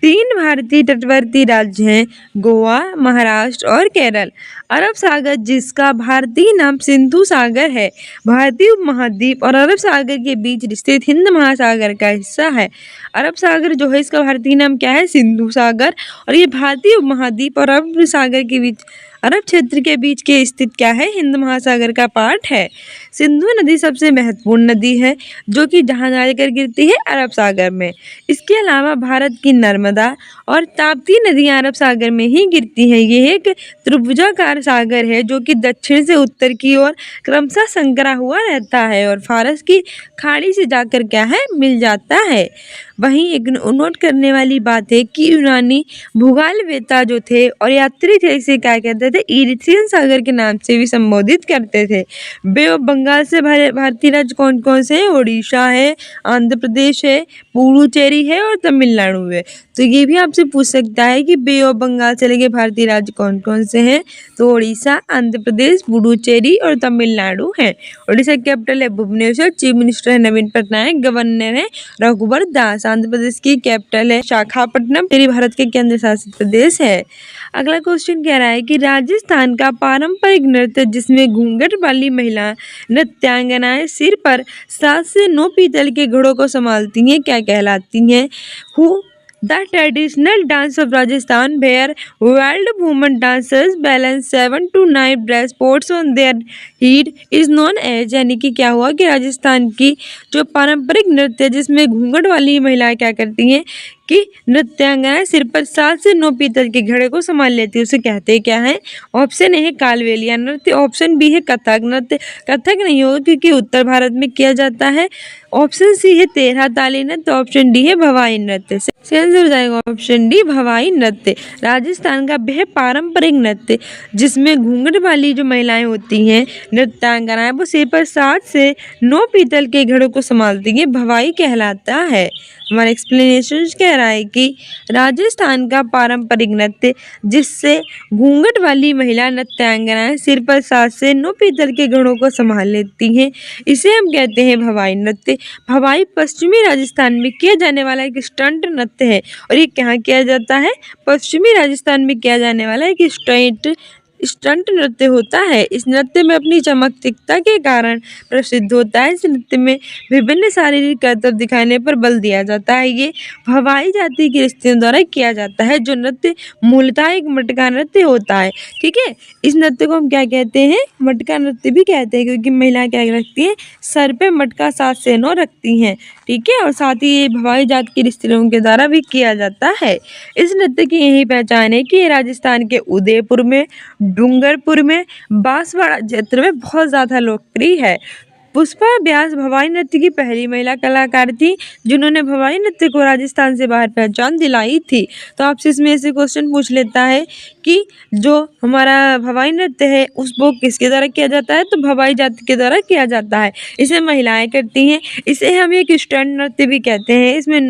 3 भारतीय तटवर्ती राज्य हैं, गोवा, महाराष्ट्र और केरल। अरब सागर जिसका भारतीय नाम सिंधु सागर है, भारतीय उपमहाद्वीप और अरब सागर के बीच स्थित हिंद महासागर का हिस्सा है। अरब सागर जो है इसका भारतीय नाम क्या है, सिंधु सागर, और ये भारतीय उपमहाद्वीप और अरब सागर के बीच, अरब क्षेत्र के बीच के स्थित क्या है, हिंद महासागर का पार्ट है। सिंधु नदी सबसे महत्वपूर्ण नदी है जो कि जहाँ जाकर गिरती है, अरब सागर में। इसके अलावा भारत की नर्मदा और ताप्ती नदियाँ अरब सागर में ही गिरती हैं। ये एक त्रिभुजाकार सागर है जो कि दक्षिण से उत्तर की ओर क्रमशः संकरा हुआ रहता है और फारस की खाड़ी से जाकर क्या है, मिल जाता है। वहीं एक नोट करने वाली बात है कि यूनानी भूगोलवेत्ता जो थे और यात्री थे इसे क्या कहते थे, इरिथ्रियन सागर के नाम से भी संबोधित करते थे। बे ऑफ बंगाल से भारतीय राज्य कौन कौन से हैं, उड़ीसा है, आंध्र प्रदेश है, पुडुचेरी है और तमिलनाडु है। तो ये भी आपसे पूछ सकता है कि बे ऑफ बंगाल से लगे भारतीय राज्य कौन कौन से हैं, तो उड़ीसा, आंध्र प्रदेश, पुडुचेरी और तमिलनाडु है। उड़ीसा की कैपिटल है भुवनेश्वर, चीफ मिनिस्टर है नवीन पटनायक, गवर्नर है रघुवर दास। आंध्र प्रदेश की कैपिटल है विशाखापट्टनम, उत्तरी भारत के केंद्र शासित प्रदेश है। अगला क्वेश्चन कह रहा है कि राजस्थान का पारंपरिक नृत्य जिसमें घूंघट वाली महिला नृत्यांगनाएं सिर पर 7 से 9 पीतल के घड़ों को संभालती हैं क्या कहलाती हैं? The traditional dance of Rajasthan, where wild women dancers balance 7 to 9 brass pots on their head, is known as, यानी कि क्या हुआ कि राजस्थान की जो पारंपरिक नृत्य जिसमें घूंघट वाली महिलाएं क्या करती हैं कि नृत्यांगनाएं सिर पर 7 से 9 पीतल के घड़े को संभाल लेती है, उसे कहते क्या है? ऑप्शन ए है कालबेलिया नृत्य, ऑप्शन बी है कथक नृत्य, कथक नहीं होगा क्योंकि उत्तर भारत में किया जाता है, ऑप्शन सी है तेरह ताली नृत्य, ऑप्शन डी है भवाई नृत्य। आंसर हो जाएगा ऑप्शन डी भवाई नृत्य। राजस्थान का वह पारंपरिक नृत्य जिसमें घूंघट वाली जो महिलाएं होती हैं नृत्यांगनाएं वो सिर पर 7 से 9 पीतल के घड़ों को संभालती हैं, भवाई कहलाता है। हमारा एक्सप्लेनेशन कह रहा है कि राजस्थान का पारंपरिक नृत्य जिससे घूंघट वाली महिला नृत्यांगनाएं सिर पर 7 से 9 पीतल के घड़ों को संभाल लेती हैं, इसे हम कहते हैं भवाई नृत्य। भवाई पश्चिमी राजस्थान में किया जाने वाला एक स्टंट नृत्य है और ये कहाँ किया जाता है? पश्चिमी राजस्थान में किया जाने वाला एक स्टंट नृत्य होता है। इस नृत्य में अपनी चमकता के कारण प्रसिद्ध होता है। इस नृत्य में विभिन्न शारीरिक करतब दिखाने पर बल दिया जाता है। ये भवाई जाति की स्त्रियों द्वारा किया जाता है। जो नृत्य मूलतः एक मटका नृत्य होता है। ठीक है, इस नृत्य को हम क्या कहते हैं? मटका नृत्य भी कहते हैं क्योंकि महिलाएं क्या रखती हैं? सर पे मटका 7 से 9 रखती हैं। ठीक है, और साथ ही ये भवाई जाति की स्त्रियों के द्वारा भी किया जाता है। इस नृत्य की यही पहचान है कि ये राजस्थान के उदयपुर में, डूंगरपुर में, बांसवाड़ा क्षेत्र में बहुत ज़्यादा लोकप्रिय है। पुष्पा व्यास भवाई नृत्य की पहली महिला कलाकार थी जिन्होंने भवाई नृत्य को राजस्थान से बाहर पहचान दिलाई थी। तो आपसे इसमें ऐसे क्वेश्चन पूछ लेता है कि जो हमारा भवाई नृत्य है उसको किसके द्वारा किया जाता है? तो भवाई जाति के द्वारा किया जाता है। इसे महिलाएं करती हैं। इसे हम एक स्टंट नृत्य भी कहते हैं। इसमें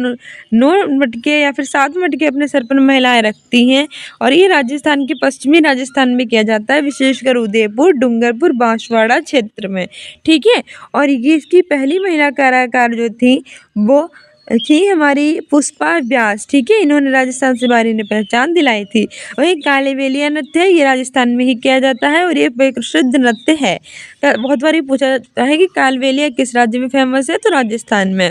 9 मटके या फिर 7 मटके अपने सर पर महिलाएं रखती हैं और ये राजस्थान के पश्चिमी राजस्थान में किया जाता है, विशेषकर उदयपुर, डूंगरपुर, बांसवाड़ा क्षेत्र में। ठीक है, और ये इसकी पहली महिला कलाकार जो थी वो थी हमारी पुष्पा व्यास। ठीक है, इन्होंने राजस्थान से बाहर इन्हें पहचान दिलाई थी। वही कालबेलिया नृत्य है, ये राजस्थान में ही किया जाता है और ये प्रसिद्ध नृत्य है। बहुत बार पूछा जाता है कि कालबेलिया किस राज्य में फेमस है? तो राजस्थान में।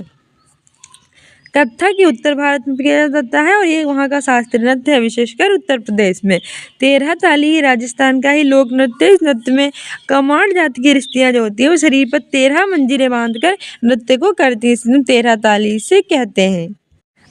कथक ये उत्तर भारत में किया जाता है और ये वहाँ का शास्त्रीय नृत्य है, विशेषकर उत्तर प्रदेश में। तेरह ताली ये राजस्थान का ही लोक नृत्य। इस नृत्य में कमांड जाति की स्त्रियां जो होती है वो शरीर पर 13 मंजीरें बांधकर नृत्य को करती है, इसमें 13 ताली से कहते हैं।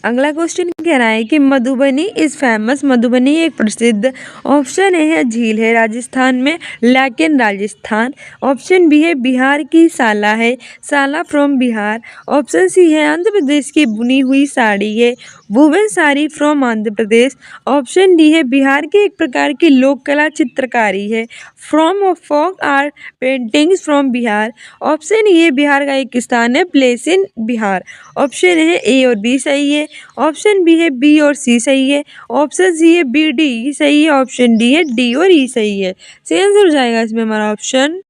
अगला क्वेश्चन कह रहा है कि मधुबनी इज फेमस। मधुबनी एक प्रसिद्ध, ऑप्शन ए है झील है राजस्थान में, लेकिन राजस्थान। ऑप्शन बी है बिहार की साला है, साला फ्रॉम बिहार। ऑप्शन सी है आंध्र प्रदेश की बुनी हुई साड़ी है, woven sari from Andhra Pradesh. Option D है बिहार की एक प्रकार की लोक कला चित्रकारी है, from of folk art paintings from Bihar. Option E है बिहार का एक स्थान है, प्लेस इन बिहार। ऑप्शन है ए और बी सही है, ऑप्शन बी है बी और सी सही है, ऑप्शन सी है बी डी सही है, ऑप्शन डी है डी और ई सही है। सही आंसर हो जाएगा इसमें हमारा ऑप्शन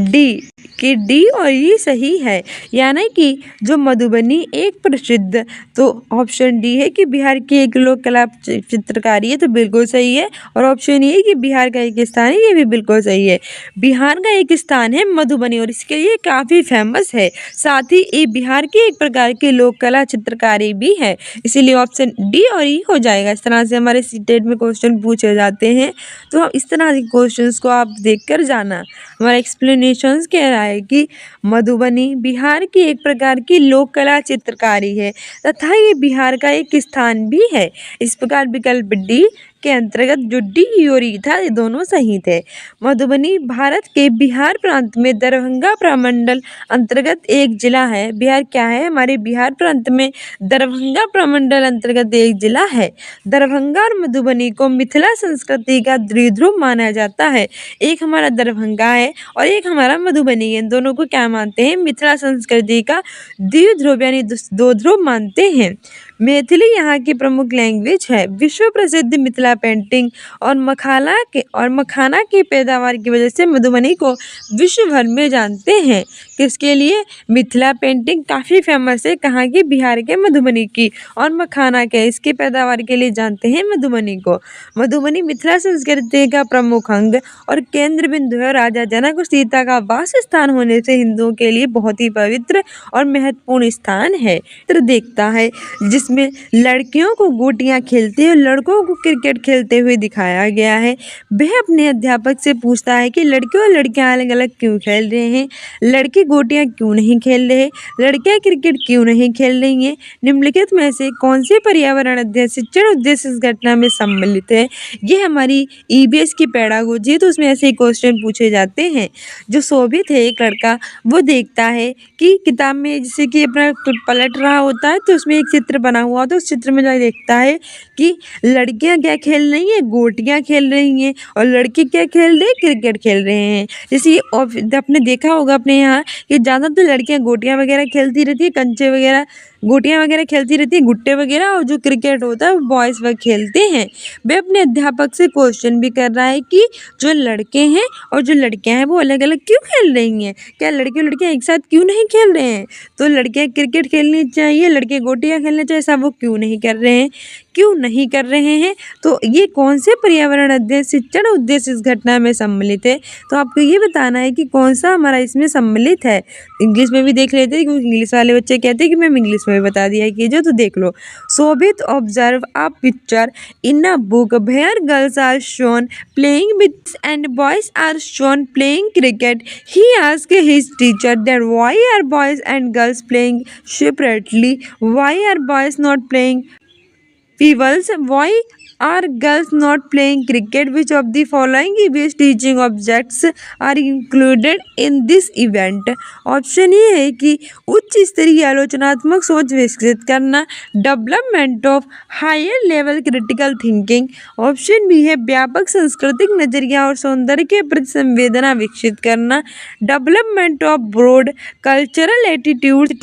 डी कि डी और ई सही है। यानी कि जो मधुबनी एक प्रसिद्ध, तो ऑप्शन डी है कि बिहार की एक लोक कला चित्रकारी है, तो बिल्कुल सही है। और ऑप्शन ये है कि बिहार का एक स्थान है, ये भी बिल्कुल सही है। बिहार का एक स्थान है मधुबनी और इसके लिए काफ़ी फेमस है। साथ ही ये बिहार की एक प्रकार की लोक कला चित्रकारी भी है, इसीलिए ऑप्शन डी और ई हो जाएगा। इस तरह से हमारे सीटेट में क्वेश्चन पूछे जाते हैं, तो हम इस तरह के क्वेश्चन को आप देख कर जाना। हमारा एक्सप्लेनेशन कह रहा है कि मधुबनी बिहार की एक प्रकार की लोक कला चित्रकारी है तथा ये बिहार का एक स्थान भी है। इस प्रकार विकल्प डी के अंतर्गत जो डी और ई था ये दोनों सही थे। मधुबनी भारत के बिहार प्रांत में दरभंगा प्रमंडल अंतर्गत एक जिला है। बिहार क्या है? हमारे बिहार प्रांत में दरभंगा प्रमंडल अंतर्गत एक जिला है। दरभंगा और मधुबनी को मिथिला संस्कृति का द्विध्रुव माना जाता है। एक हमारा दरभंगा है और एक हमारा मधुबनी है। दोनों को क्या मानते हैं? मिथिला संस्कृति का द्विध्रुव यानी 2 ध्रुव मानते हैं। मैथिली यहाँ की प्रमुख लैंग्वेज है। विश्व प्रसिद्ध मिथिला पेंटिंग और मखाना की पैदावार की वजह से मधुबनी को विश्व भर में जानते हैं। किसके लिए? मिथिला पेंटिंग काफ़ी फेमस है, कहाँ की? बिहार के मधुबनी की। और मखाना क्या है? इसकी पैदावार के लिए जानते हैं मधुबनी को। मधुबनी मिथिला संस्कृति का प्रमुख अंग और केंद्र बिंदु है। राजा जनक और सीता का वास स्थान होने से हिंदुओं के लिए बहुत ही पवित्र और महत्वपूर्ण स्थान है। चित्र देखता है जिसमें लड़कियों को गोटियां खेलते और लड़कों को क्रिकेट खेलते हुए दिखाया गया है। वह अपने अध्यापक से पूछता है कि लड़के और लड़कियां अलग अलग क्यों खेल रहे हैं, लड़के गोटियां क्यों नहीं खेल रहे, लड़कियां क्रिकेट क्यों नहीं खेल रही हैं, निम्नलिखित में से कौन से पर्यावरण अध्ययन शिक्षण उद्देश्य इस घटना में सम्मिलित है। ये हमारी ईबीएस की पेडागोजी है, तो उसमें ऐसे ही क्वेश्चन पूछे जाते हैं। जो शोभित है एक लड़का, वो देखता है कि किताब में जैसे कि अपना पलट रहा होता है तो उसमें एक चित्र बना हुआ होता है। उस चित्र में जो देखता है कि लड़कियां क्या खेल रही हैं, गोटियां खेल रही हैं, और लड़के क्या खेल रहे हैं, क्रिकेट खेल रहे हैं। जैसे ये आपने देखा होगा अपने यहाँ कि ज़्यादातर लड़कियां गोटियां वगैरह खेलती रहती है, कंचे वगैरह गोटियां वगैरह खेलती रहती है, गुट्टे वगैरह, और जो क्रिकेट होता है वो बॉयज़ वह खेलते हैं। वह अपने अध्यापक से क्वेश्चन भी कर रहा है कि जो लड़के हैं और जो लड़कियां हैं वो अलग अलग क्यों खेल रही हैं, क्या लड़के और लड़कियां एक साथ क्यों नहीं खेल रहे हैं। तो लड़कियां क्रिकेट खेलनी चाहिए, लड़के गोटियां खेलना चाहिए, ऐसा वो क्यों नहीं कर रहे हैं, क्यों नहीं कर रहे हैं। तो ये कौन से पर्यावरण अध्ययन शिक्षण उद्देश्य इस घटना में सम्मिलित है। तो आपको ये बताना है कि कौन सा हमारा इसमें सम्मिलित है। इंग्लिश में भी देख लेते हैं क्योंकि इंग्लिश वाले बच्चे कहते हैं कि मैम इंग्लिश में भी बता दिया कीजिए, तो देख लो। Shobhit observe a picture in a book where girls are shown playing with and boys are shown playing cricket. He asked his teacher that why are boys and girls playing separately, why are boys not playing pebbles, why are girls not playing cricket? Which of the following EVS teaching objects are included in this event? Option ये है कि उच्च स्तरीय आलोचनात्मक सोच विकसित करना, development of higher level critical thinking. Option B है व्यापक सांस्कृतिक नजरिया और सौंदर्य के प्रति संवेदना विकसित करना, development of broad cultural attitude.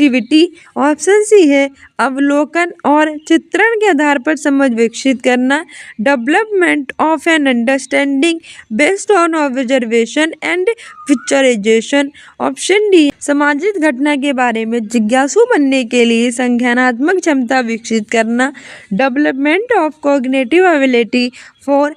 Option C है अवलोकन और चित्रण के आधार पर समझ विकसित करना, development of an understanding based on observation and picturisation. Option D सामाजिक घटना के बारे में जिज्ञासु बनने के लिए संज्ञानात्मक क्षमता विकसित करना, development of cognitive ability for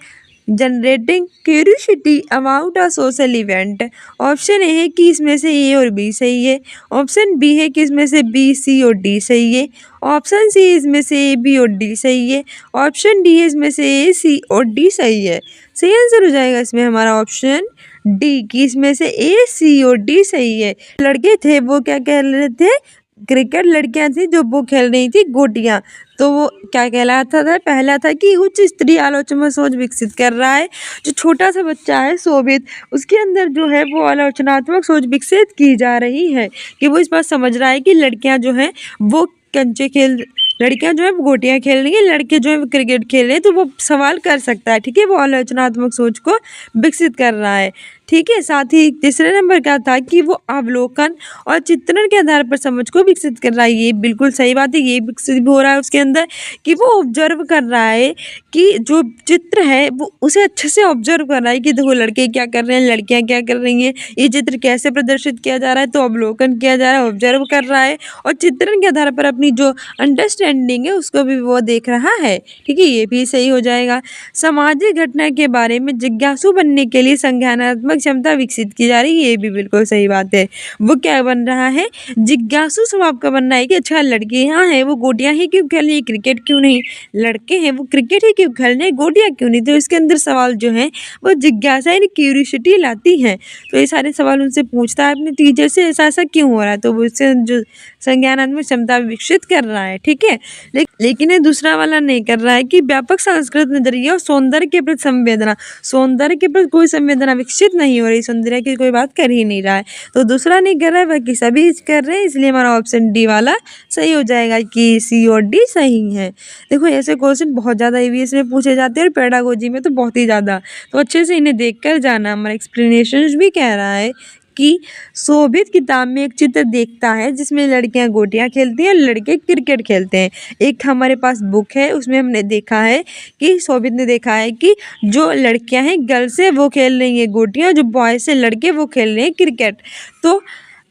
generating curiosity about a social event. Option A है कि इसमें से ए और बी सही है, ऑप्शन बी है कि इसमें से बी सी और डी सही है, ऑप्शन सी इसमें से ए बी और डी सही है, ऑप्शन डी है इसमें से ए सी और डी सही है। सही आंसर हो जाएगा इसमें हमारा ऑप्शन डी की इसमें से ए सी और डी सही है। लड़के थे वो क्या कह रहे थे, क्रिकेट, लड़कियां थी जो वो खेल रही थी गोटियां। तो वो क्या कहलाता था, पहला था कि उच्च स्तरीय आलोचनात्मक सोच विकसित कर रहा है। जो छोटा सा बच्चा है शोभित, उसके अंदर जो है वो आलोचनात्मक सोच विकसित की जा रही है कि वो इस बात समझ रहा है कि लड़कियां जो हैं वो कंचे खेल, लड़कियां जो है वो गोटियां खेल रही हैं, लड़के जो है वो क्रिकेट खेल रहे हैं। तो वो सवाल कर सकता है, ठीक है, वो आलोचनात्मक सोच को विकसित कर रहा है। ठीक है, साथ ही तीसरे नंबर का था कि वो अवलोकन और चित्रण के आधार पर समझ को विकसित कर रहा है। ये बिल्कुल सही बात है, ये विकसित हो रहा है उसके अंदर कि वो ऑब्जर्व कर रहा है कि जो चित्र है वो उसे अच्छे से ऑब्जर्व कर रहा है कि देखो लड़के क्या कर रहे हैं, लड़कियां क्या कर रही हैं, ये चित्र कैसे प्रदर्शित किया जा रहा है। तो अवलोकन किया जा रहा है, ऑब्जर्व कर रहा है, और चित्रण के आधार पर अपनी जो अंडरस्टैंडिंग है उसको भी वो देख रहा है। ठीक है, ये भी सही हो जाएगा। सामाजिक घटना के बारे में जिज्ञासु बनने के लिए संज्ञानात्मक क्षमता विकसित की जा रही है, ये भी बिल्कुल सही बात है। वो क्या बन रहा है, जिज्ञासु स्वभाव का बनना है कि अच्छा लड़के यहाँ हैं वो गोटियां ही क्यों खेल रही है, क्रिकेट क्यों नहीं, लड़के हैं वो क्रिकेट ही क्यों खेल रहे हैं, गोटियां क्यों नहीं। तो इसके अंदर सवाल जो है वो जिज्ञासा यानी क्यूरियोसिटी लाती हैं। तो ये सारे सवाल उनसे पूछता है अपने टीचर से, ऐसा ऐसा क्यों हो रहा है, तो वो उससे जो संज्ञानात्मक क्षमता विकसित कर रहा है। ठीक है, लेकिन ये दूसरा वाला नहीं कर रहा है कि व्यापक सांस्कृतिक नजरिया और सौंदर्य के प्रति संवेदना, सौंदर्य के प्रति कोई संवेदना विकसित नहीं हो रही, सौंदर्य की कोई बात कर ही नहीं रहा है। तो दूसरा नहीं कर रहा है, बाकी सभी कर रहे हैं, इसलिए हमारा ऑप्शन डी वाला सही हो जाएगा कि सी और डी सही है। देखो ऐसे क्वेश्चन बहुत ज़्यादा ईवीएस में पूछे जाते हैं और पेडागोजी में तो बहुत ही ज़्यादा, तो अच्छे से इन्हें देख कर जाना। हमारा एक्सप्लेनेशन भी कह रहा है कि शोभित किताब में एक चित्र देखता है जिसमें लड़कियां गोटियां खेलती हैं, लड़के क्रिकेट खेलते हैं। एक हमारे पास बुक है, उसमें हमने देखा है कि शोभित ने देखा है कि जो लड़कियां हैं गर्ल्स है वो खेल रही हैं गोटियां, जो बॉयज से लड़के वो खेल रहे हैं क्रिकेट। तो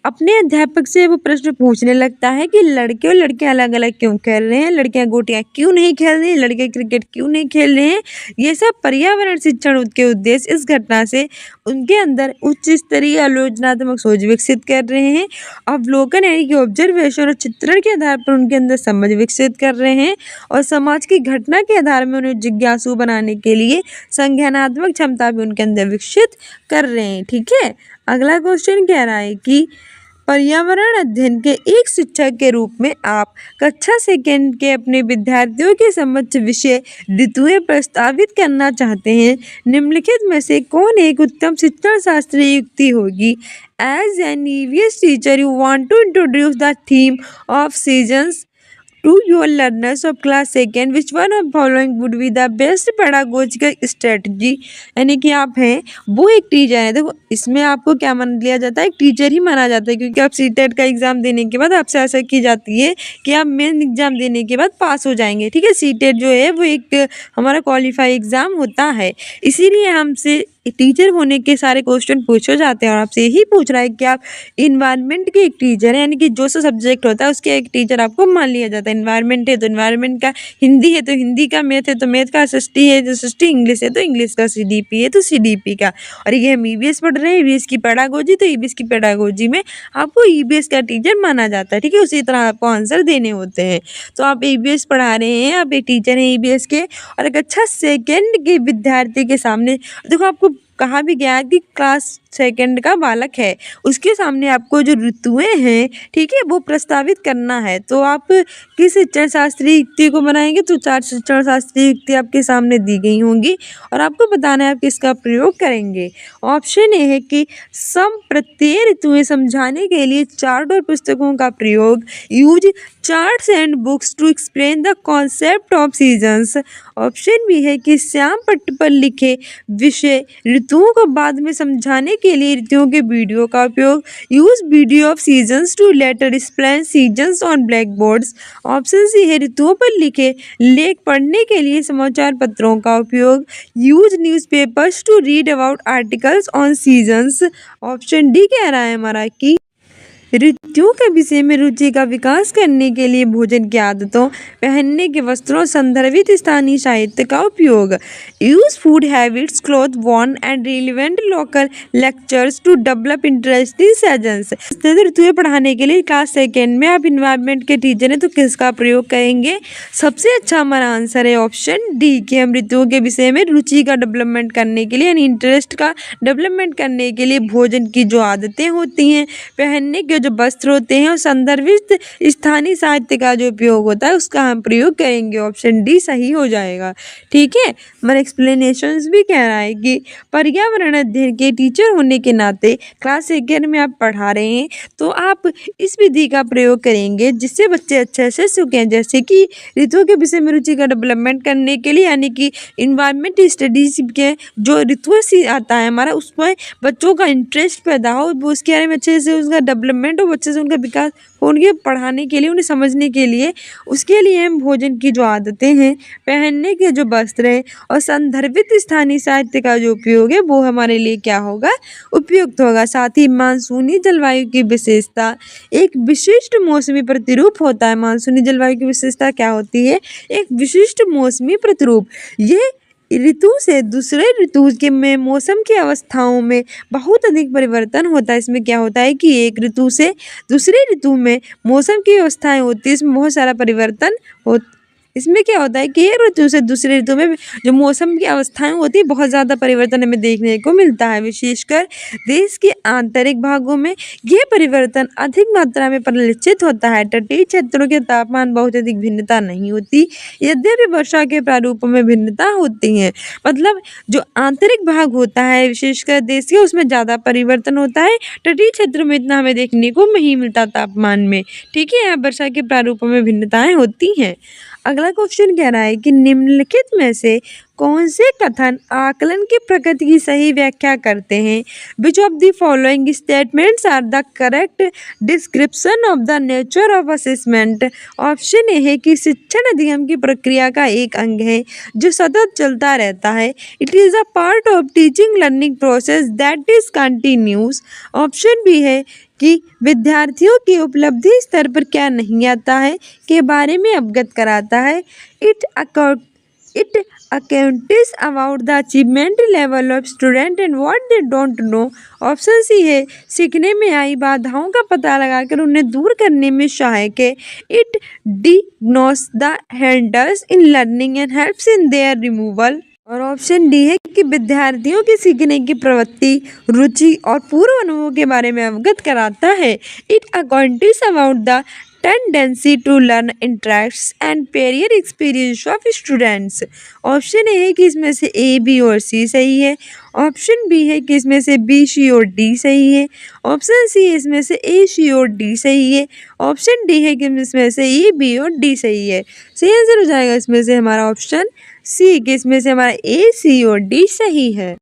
अपने अध्यापक से वो प्रश्न पूछने लगता है कि लड़के और लड़कियां अलग अलग क्यों खेल रहे हैं, लड़कियां गोटियां क्यों नहीं खेल रही हैं, लड़के क्रिकेट क्यों नहीं खेल रहे हैं। ये सब पर्यावरण शिक्षण के उद्देश्य इस घटना से उनके अंदर उच्च स्तरीय आलोचनात्मक सोच विकसित कर रहे हैं। अवलोकन यानी कि ऑब्जर्वेशन और चित्रण के आधार पर उनके अंदर समझ विकसित कर रहे हैं और समाज की घटना के आधार में उन्हें जिज्ञासु बनाने के लिए संज्ञानात्मक क्षमता भी उनके अंदर विकसित कर रहे हैं। ठीक है, अगला क्वेश्चन कह रहा है कि पर्यावरण अध्ययन के एक शिक्षक के रूप में आप कक्षा सेकंड के अपने विद्यार्थियों के समक्ष विषय ऋतुएं प्रस्तावित करना चाहते हैं। निम्नलिखित में से कौन एक उत्तम शिक्षण शास्त्रीय युक्ति होगी। As an EVS teacher, you want to introduce the theme of seasons to your learners of class second. Which one of following would be the best pedagogical strategy? यानी कि आप हैं वो एक टीचर है। देखो इसमें आपको क्या मान लिया जाता है, एक टीचर ही माना जाता है, क्योंकि आप सीटेट का एग्जाम देने के बाद आपसे ऐसा की जाती है कि आप मेन एग्जाम देने के बाद पास हो जाएंगे। ठीक है, सीटेट जो है वो एक हमारा क्वालिफाई एग्जाम होता है, इसीलिए हमसे टीचर होने के सारे क्वेश्चन पूछे जाते हैं। और आपसे यही पूछ रहा है कि आप इन्वायरमेंट के एक टीचर हैं, यानी कि जो सा सब्जेक्ट होता है उसके एक टीचर आपको मान लिया जाता है। इन्वायरमेंट है तो इन्वायरमेंट का, हिंदी है तो हिंदी का, मैथ है तो मैथ का, एसएसटी है तो एसएसटी, इंग्लिश है तो इंग्लिश का, सीडीपी है तो सीडीपी का। और ये हम ईबीएस पढ़ रहे हैं, ईबीएस की पेडागोजी, तो ईबीएस की पेडागोजी में आपको ईबीएस का टीचर माना जाता है। ठीक है, उसी तरह आपको आंसर देने होते हैं। तो आप ईबीएस पढ़ा रहे हैं, आप एक टीचर हैं ईबीएस के, और एक अच्छा सेकेंड के विद्यार्थी के सामने देखो आपको कहा भी गया है कि क्लास सेकंड का बालक है, उसके सामने आपको जो ऋतुएं हैं, ठीक है, वो प्रस्तावित करना है। तो आप किस शिक्षण शास्त्रीय युक्ति को बनाएंगे, तो 4 शिक्षण शास्त्रीय युक्ति आपके सामने दी गई होंगी और आपको बताना है आप किसका प्रयोग करेंगे। ऑप्शन ए है कि सम प्रत्यय ऋतुएं समझाने के लिए चार्ट और पुस्तकों का प्रयोग। Use charts and books to explain the concept of seasons. Option B है कि श्याम पट्ट पर लिखे विषय ऋतुओं को बाद में समझाने के लिए ऋतुओं के वीडियो का उपयोग। Use video of seasons to later explain seasons on blackboards. Option C है ऋतुओं पर लिखे लेख पढ़ने के लिए समाचार पत्रों का उपयोग। Use newspapers to read about articles on seasons. Option D कह रहा है हमारा कि ऋतुओं के विषय में रुचि का विकास करने के लिए भोजन की आदतों, पहनने के वस्त्रों, संदर्भित स्थानीय साहित्य का उपयोग। Use food habits, cloth worn and relevant local lectures to develop interesting seasons. ऋतुएं पढ़ाने के लिए क्लास सेकेंड में आप इन्वायरमेंट के टीचर हैं, तो किसका प्रयोग करेंगे। सबसे अच्छा हमारा आंसर है ऑप्शन डी कि हम ऋतुओं के विषय में रुचि का डेवलपमेंट करने के लिए, यानी इंटरेस्ट का डेवलपमेंट करने के लिए भोजन की जो आदतें होती हैं, पहनने के जो वस्त्र होते हैं और संदर्भित स्थानीय साहित्य का जो उपयोग होता है उसका हम प्रयोग करेंगे। ऑप्शन डी सही हो जाएगा। ठीक है, हमारा एक्सप्लेनेशंस भी कह रहा है कि पर्यावरण अध्ययन के टीचर होने के नाते क्लास सेकेंड में आप पढ़ा रहे हैं, तो आप इस विधि का प्रयोग करेंगे जिससे बच्चे अच्छे से सीखें। जैसे कि ऋतुओं के विषय में रुचि का डेवलपमेंट करने के लिए, यानी कि इन्वायरमेंट स्टडीज के जो ऋतुओं से आता है हमारा, उसमें बच्चों का इंटरेस्ट पैदा हो, वो उसके बारे में अच्छे से उसका डेवलपमेंट हो, बच्चे से उनका विकास हो, उनके पढ़ाने के लिए, उन्हें समझने के लिए। उसके लिए हम भोजन की जो आदतें हैं, पहनने के जो वस्त्र हैं और संदर्भित स्थानीय साहित्य का जो उपयोग है वो हमारे लिए क्या होगा, उपयुक्त होगा। साथ ही मानसूनी जलवायु की विशेषता एक विशिष्ट मौसमी प्रतिरूप होता है। मानसूनी जलवायु की विशेषता क्या होती है, एक विशिष्ट मौसमी प्रतिरूप। ये ऋतु से दूसरे ऋतु के में मौसम की अवस्थाओं में बहुत अधिक परिवर्तन होता है। इसमें क्या होता है कि एक ऋतु से दूसरे ऋतु में मौसम की अवस्थाएं होती है, इसमें बहुत सारा परिवर्तन इसमें क्या होता है कि एक ऋतु से दूसरे ऋतु में जो मौसम की अवस्थाएं होती है बहुत ज़्यादा परिवर्तन हमें देखने को मिलता है। विशेषकर देश के आंतरिक भागों में यह परिवर्तन अधिक मात्रा में परिलक्षित होता है। तटीय क्षेत्रों के तापमान बहुत अधिक भिन्नता नहीं होती, यद्यपि वर्षा के प्रारूपों में भिन्नता होती है। मतलब जो आंतरिक भाग होता है विशेषकर देश के, उसमें ज़्यादा परिवर्तन होता है, तटीय क्षेत्रों में इतना हमें देखने को नहीं मिलता तापमान में। ठीक है, यहाँ वर्षा के प्रारूपों में भिन्नताएं होती हैं। अगला क्वेश्चन कह रहा है कि निम्नलिखित में से कौन से कथन आकलन की प्रकृति की सही व्याख्या करते हैं। Which of the following statements are the correct description of the nature of assessment. Option A है कि शिक्षण अधिगम की प्रक्रिया का एक अंग है जो सतत चलता रहता है। It is a part of teaching learning process that is continuous. Option B है कि विद्यार्थियों की उपलब्धि स्तर पर क्या नहीं आता है के बारे में अवगत कराता है। It accounts about the achievement level of student and what they don't know. Option C है सीखने में आई बाधाओं का पता लगाकर उन्हें दूर करने में सहायक है। It diagnose the handles in learning and helps in their removal. और ऑप्शन डी है कि विद्यार्थियों की सीखने की प्रवृत्ति, रुचि और पूर्व अनुभव के बारे में अवगत कराता है। It accounts about the tendency to learn, interacts and prior experience of students. Option A है कि इसमें से ए, बी और सी सही है। ऑप्शन बी है कि इसमें से बी, सी और डी सही है। ऑप्शन सी इसमें से ए, सी और डी सही है। ऑप्शन डी है कि इसमें से ए, बी और डी सही है। सही आंसर हो जाएगा इसमें से हमारा ऑप्शन सी, कि इसमें से हमारा ए, सी और डी सही है।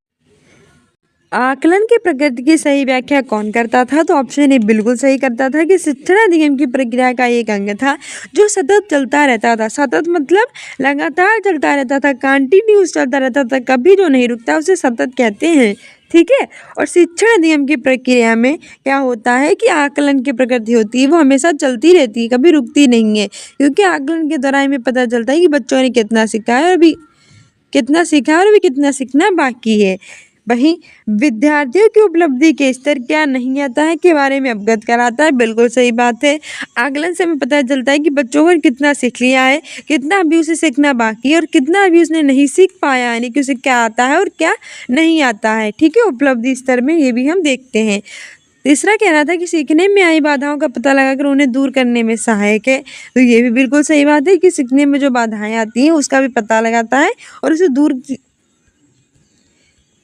आकलन की प्रकृति की सही व्याख्या कौन करता था? तो ऑप्शन ए बिल्कुल सही करता था कि शिक्षण अधिगम की प्रक्रिया का एक अंग था जो सतत चलता रहता था। सतत मतलब लगातार चलता रहता था, कंटिन्यूस चलता रहता था, कभी जो नहीं रुकता उसे सतत कहते हैं। ठीक है। और शिक्षण अधिगम की प्रक्रिया में क्या होता है कि आकलन की प्रकृति होती है वो हमेशा चलती रहती है, कभी रुकती नहीं है, क्योंकि आकलन के दौरान हमें पता चलता है कि बच्चों ने कितना सीखा है और अभी कितना सीखना बाकी है। वहीं विद्यार्थियों की उपलब्धि के स्तर क्या नहीं आता है के बारे में अवगत कराता है। बिल्कुल सही बात है। आकलन से हमें पता चलता है कि बच्चों ने कितना सीख लिया है, कितना अभी उसे सीखना बाकी है और कितना अभी उसने नहीं सीख पाया, यानी कि उसे क्या आता है और क्या नहीं आता है। ठीक है। उपलब्धि स्तर में ये भी हम देखते हैं। तीसरा कह रहा था कि सीखने में आई बाधाओं का पता लगाकर उन्हें दूर करने में सहायक है। तो ये भी बिल्कुल सही बात है कि सीखने में जो बाधाएं आती हैं उसका भी पता लगाता है और उसे दूर।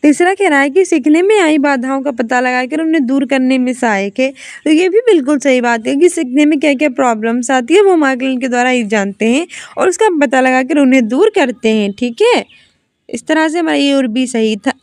तीसरा कह रहा है कि सीखने में आई बाधाओं का पता लगाकर उन्हें दूर करने में सहायक है। तो ये भी बिल्कुल सही बात है कि सीखने में क्या क्या प्रॉब्लम्स आती है वो हम आकलन के द्वारा ही जानते हैं और उसका पता लगाकर उन्हें दूर करते हैं। ठीक है। इस तरह से हमारा ये और भी सही था।